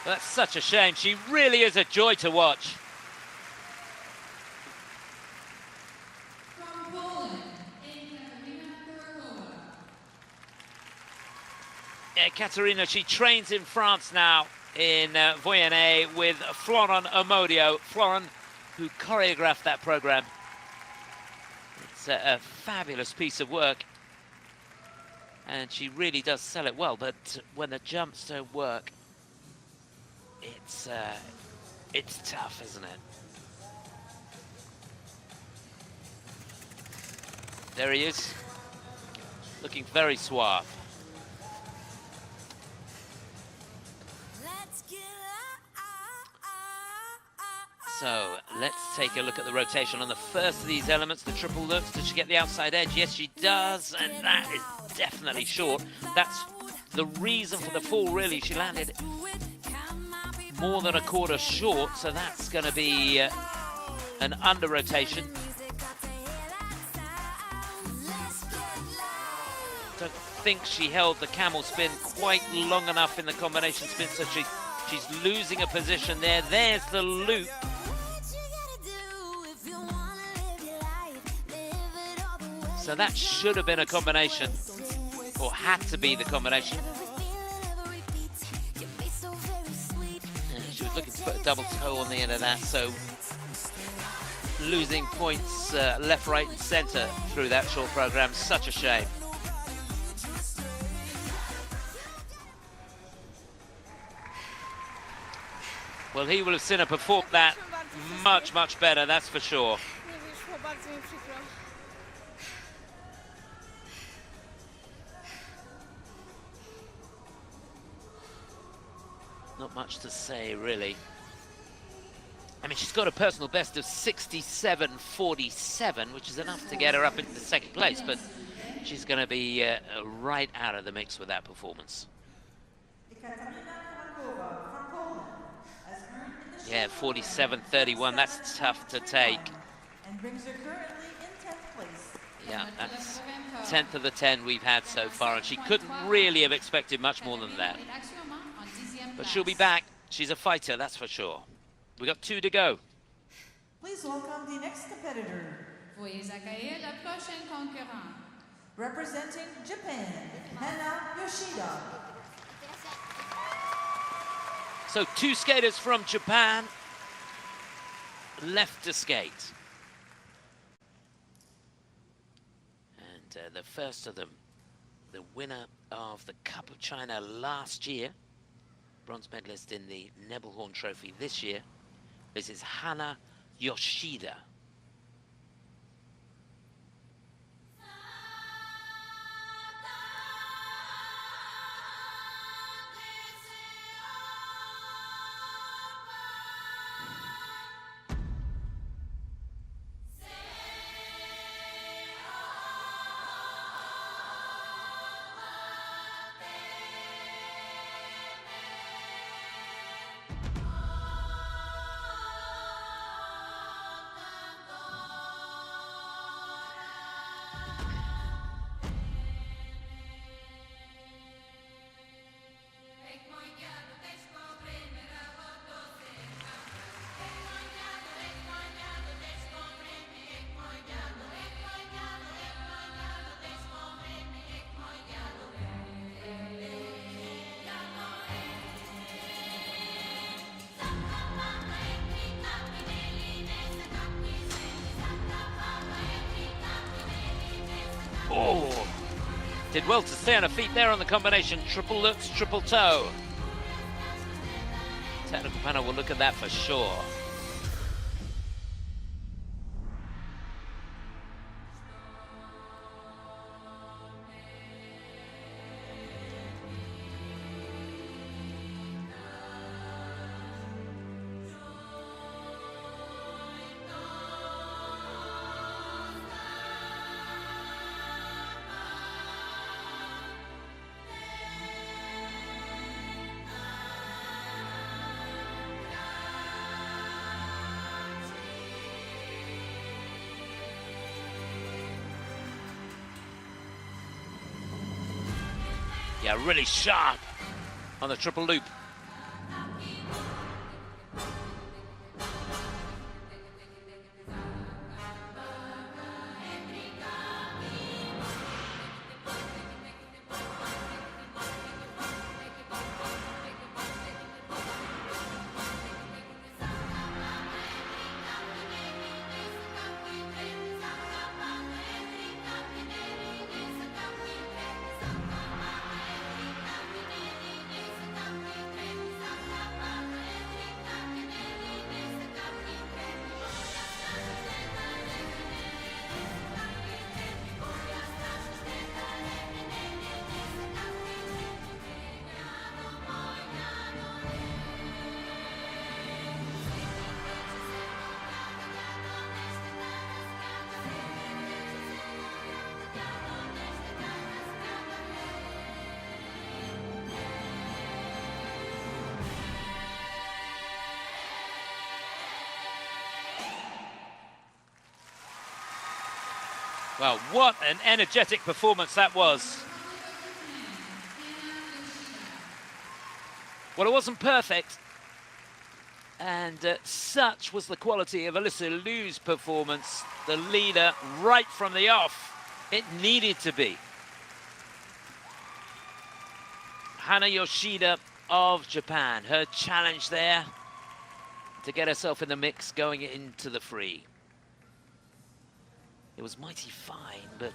That's such a shame. She really is a joy to watch. From Poland, Ekaterina Kurakova. Ekaterina, she trains in France now in Voyonnais with Florent Omodio. Florent, who choreographed that program. It's a fabulous piece of work. And she really does sell it well, but when the jumps don't work, it's tough, isn't it? There he is, looking very suave. So let's take a look at the rotation on the first of these elements, the triple loops. Does she get the outside edge? Yes, she does, and that is definitely short. That's the reason for the fall, really. She landed more than a quarter short, so that's going to be an under rotation. Don't think she held the camel spin quite long enough in the combination spin, so she's losing a position there. There's the loop. So that should have been a combination, or had to be the combination. And she was looking to put a double toe on the end of that, so losing points left, right, and centre through that short program. Such a shame. Well, he will have seen her perform that much, much better, that's for sure. Not much to say, really. I mean, she's got a personal best of 67.47, which is enough to get her up into the second place, but she's going to be right out of the mix with that performance. Yeah, 47.31, that's tough to take. And brings her currently in 10th place. Yeah, that's 10th of the 10 we've had so far, and she couldn't really have expected much more than that. But she'll be back. She's a fighter, that's for sure. We got 2 to go. Please welcome the next competitor. Veuillez accueillir la prochaine concurrente. Representing Japan, Hana Yoshida. So 2 skaters from Japan left to skate. And the first of them, the winner of the Cup of China last year, bronze medalist in the Nebelhorn Trophy this year. This is Hana Yoshida. Oh, did well to stay on her feet there on the combination. Triple loops, triple toe. Technical panel will look at that for sure. Yeah, really sharp on the triple loop. Well, what an energetic performance that was. Well, it wasn't perfect. And such was the quality of Alysa Liu's performance, the leader right from the off. It needed to be. Hana Yoshida of Japan, her challenge there to get herself in the mix going into the free. It was mighty fine, but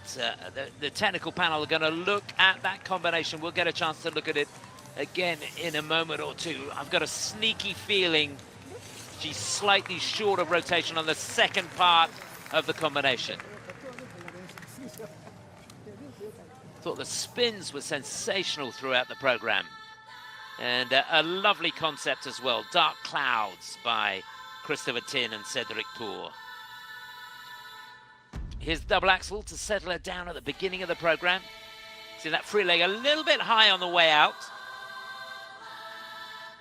the technical panel are going to look at that combination. We'll get a chance to look at it again in a moment or two. I've got a sneaky feeling she's slightly short of rotation on the second part of the combination. Thought the spins were sensational throughout the program. And a lovely concept as well. Dark Clouds by Christopher Tin and Cedric Pour. Here's double axel to settle her down at the beginning of the program. See that free leg a little bit high on the way out.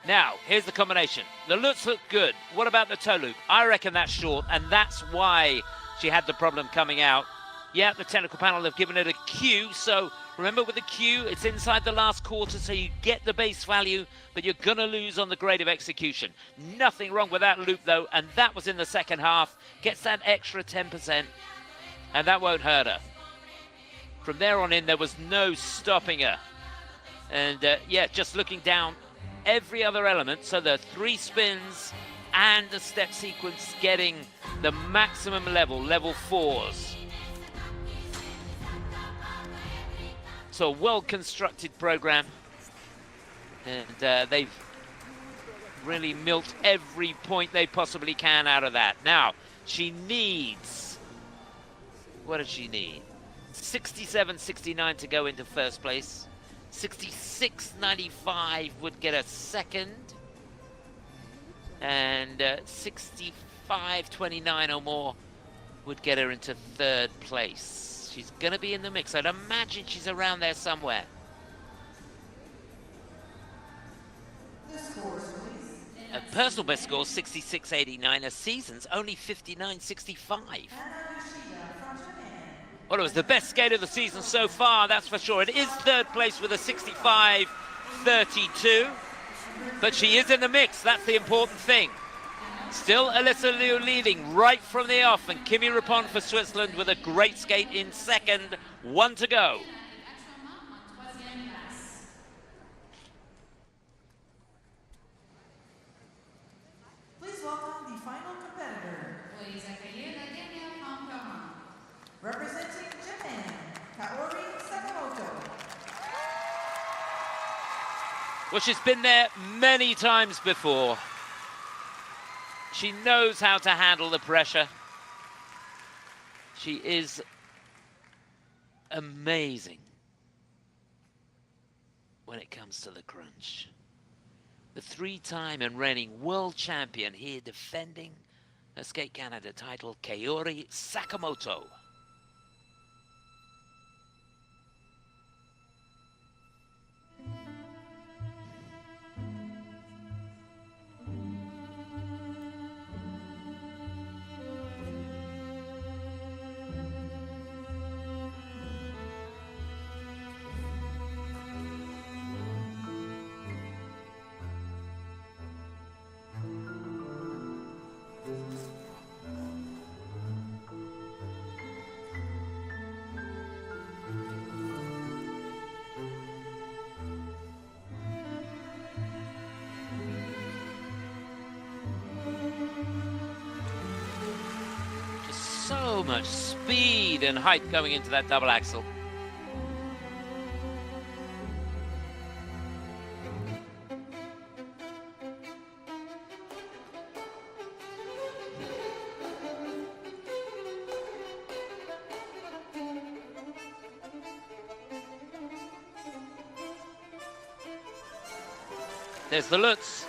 Now, here's the combination. The loops look good. What about the toe loop? I reckon that's short, and that's why she had the problem coming out. Yeah, the technical panel have given it a cue, so remember with the cue, it's inside the last quarter, so you get the base value, but you're going to lose on the grade of execution. Nothing wrong with that loop, though, and that was in the second half. Gets that extra 10%, and that won't hurt her. From there on in, there was no stopping her. And, yeah, just looking down every other element, so the 3 spins and the step sequence getting the maximum level 4s. So a well-constructed program, and they've really milked every point they possibly can out of that. Now, she needs, what does she need? 67.69 to go into first place. 66.95 would get a second, and 65.29 or more would get her into third place. She's going to be in the mix. I'd imagine she's around there somewhere. A personal best score, 66.89. A season's only 59.65. Well, it was the best skate of the season so far, that's for sure. It is third place with a 65.32. But she is in the mix. That's the important thing. Still Alysa Liu leading right from the off, and Kimmy Repond for Switzerland with a great skate in second. 1 to go. Please welcome the final competitor. Representing Japan, Kaori Sakamoto. Well, she's been there many times before. She knows how to handle the pressure. She is amazing when it comes to the crunch. The 3-time and reigning world champion here defending her Skate Canada title, Kaori Sakamoto. So much speed and height going into that double axel. There's the Lutz.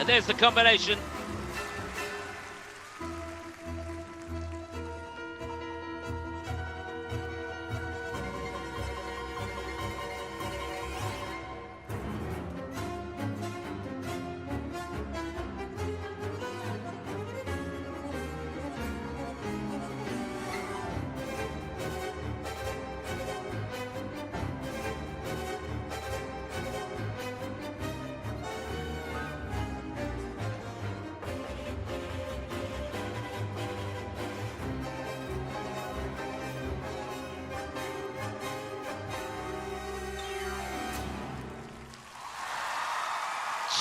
And there's the combination.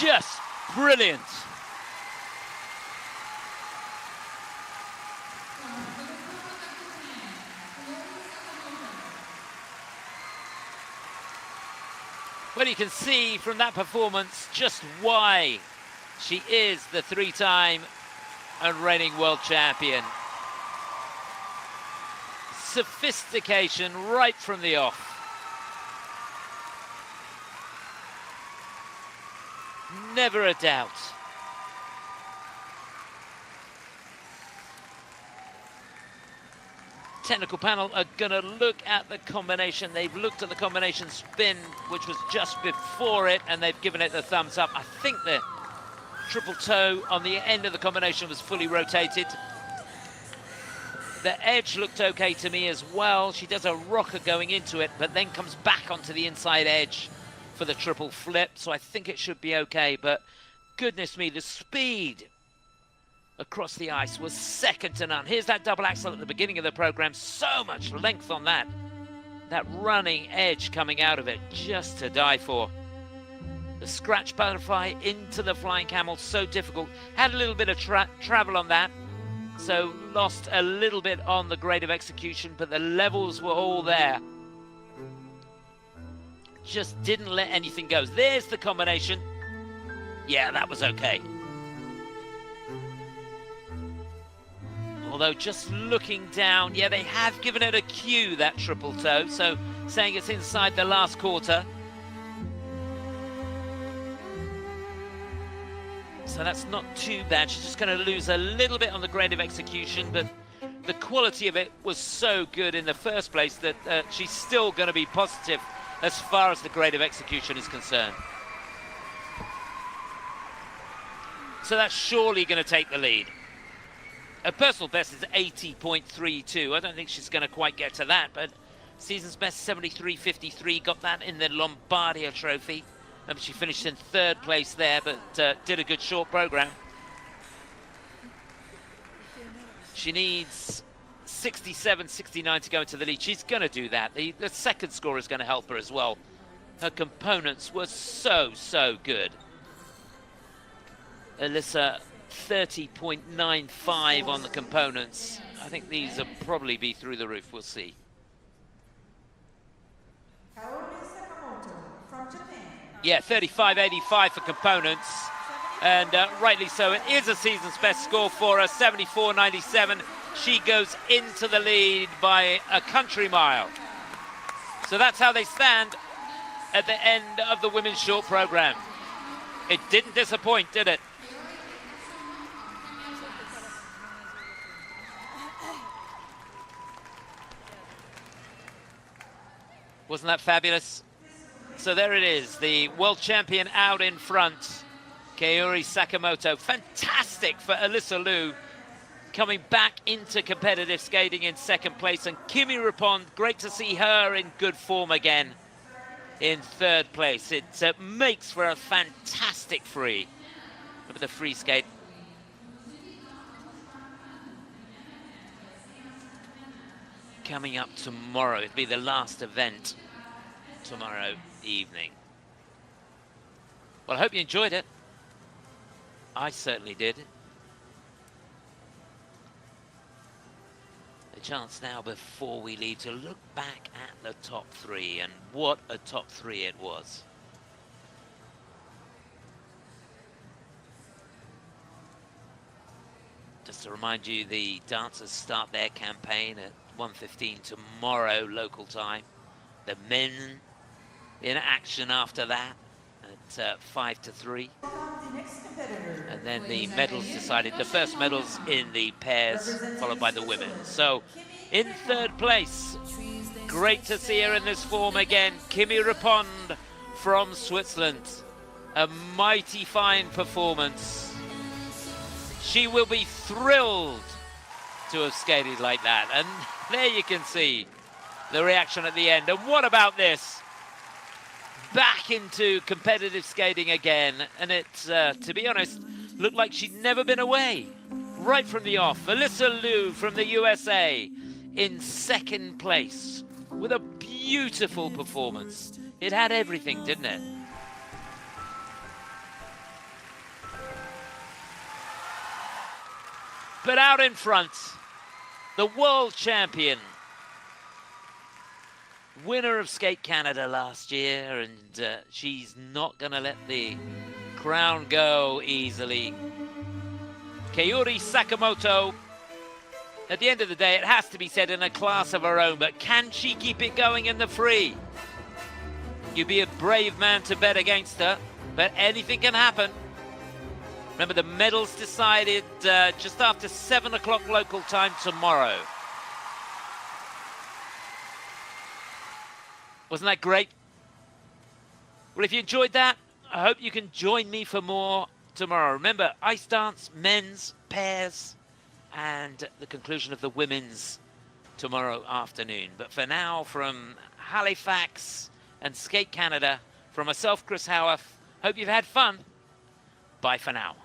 Just brilliant. Well, you can see from that performance just why she is the three-time and reigning world champion. Sophistication right from the off. Never a doubt. Technical panel are going to look at the combination. They've looked at the combination spin, which was just before it, and they've given it the thumbs up. I think the triple toe on the end of the combination was fully rotated. The edge looked okay to me as well. She does a rocker going into it, but then comes back onto the inside edge for the triple flip, so I think it should be okay, but goodness me, the speed across the ice was second to none. Here's that double axel at the beginning of the program, so much length on that. That running edge coming out of it, just to die for. The scratch butterfly into the flying camel, so difficult. Had a little bit of travel on that, so lost a little bit on the grade of execution, but the levels were all there. Just didn't let anything go. There's the combination. Yeah, that was okay. Although just looking down, yeah, they have given it a cue, that triple toe, so saying it's inside the last quarter. So that's not too bad. She's just going to lose a little bit on the grade of execution, but the quality of it was so good in the first place that she's still going to be positive as far as the grade of execution is concerned. So that's surely going to take the lead. Her personal best is 80.32. I don't think she's going to quite get to that, but season's best 73.53, got that in the Lombardia Trophy. She finished in third place there, but did a good short program. She needs 67, 69 to go into the lead. She's going to do that. The second score is going to help her as well. Her components were so good. Alysa, 30.95 on the components. I think these will probably be through the roof. We'll see. Kaori Sakamoto from Japan. Yeah, 35.85 for components. And rightly so. It is a season's best score for her, 74.97. She goes into the lead by a country mile. So that's how they stand at the end of the women's short program. It didn't disappoint, did it? Wasn't that fabulous? So there it is, the world champion out in front, Kaori Sakamoto. Fantastic for Alysa Liu, coming back into competitive skating in second place. And Kimmy Repond, great to see her in good form again in third place. It makes for a fantastic free. Remember the free skate. Coming up tomorrow, it'll be the last event tomorrow evening. Well, I hope you enjoyed it. I certainly did. A chance now before we leave to look back at the top three, and what a top three it was. Just to remind you, the dancers start their campaign at 1:15 tomorrow local time. The men in action after that. at 5-3. The next competitor. And then the medals decided. The first medals in the pairs, followed by the women. So in third place, great to see her in this form again, Kimmy Repond from Switzerland. A mighty fine performance. She will be thrilled to have skated like that. And there you can see the reaction at the end. And what about this? Back into competitive skating again. And it, to be honest, looked like she'd never been away. Right from the off, Alysa Liu from the USA in second place with a beautiful performance. It had everything, didn't it? But out in front, the world champion, winner of Skate Canada last year, and she's not going to let the crown go easily. Kaori Sakamoto, at the end of the day, it has to be said, in a class of her own, but can she keep it going in the free? You'd be a brave man to bet against her, but anything can happen. Remember, the medals decided just after 7 o'clock local time tomorrow. Wasn't that great? Well, if you enjoyed that, I hope you can join me for more tomorrow. Remember, ice dance, men's, pairs, and the conclusion of the women's tomorrow afternoon. But for now, from Halifax and Skate Canada, from myself, Chris Howarth, hope you've had fun. Bye for now.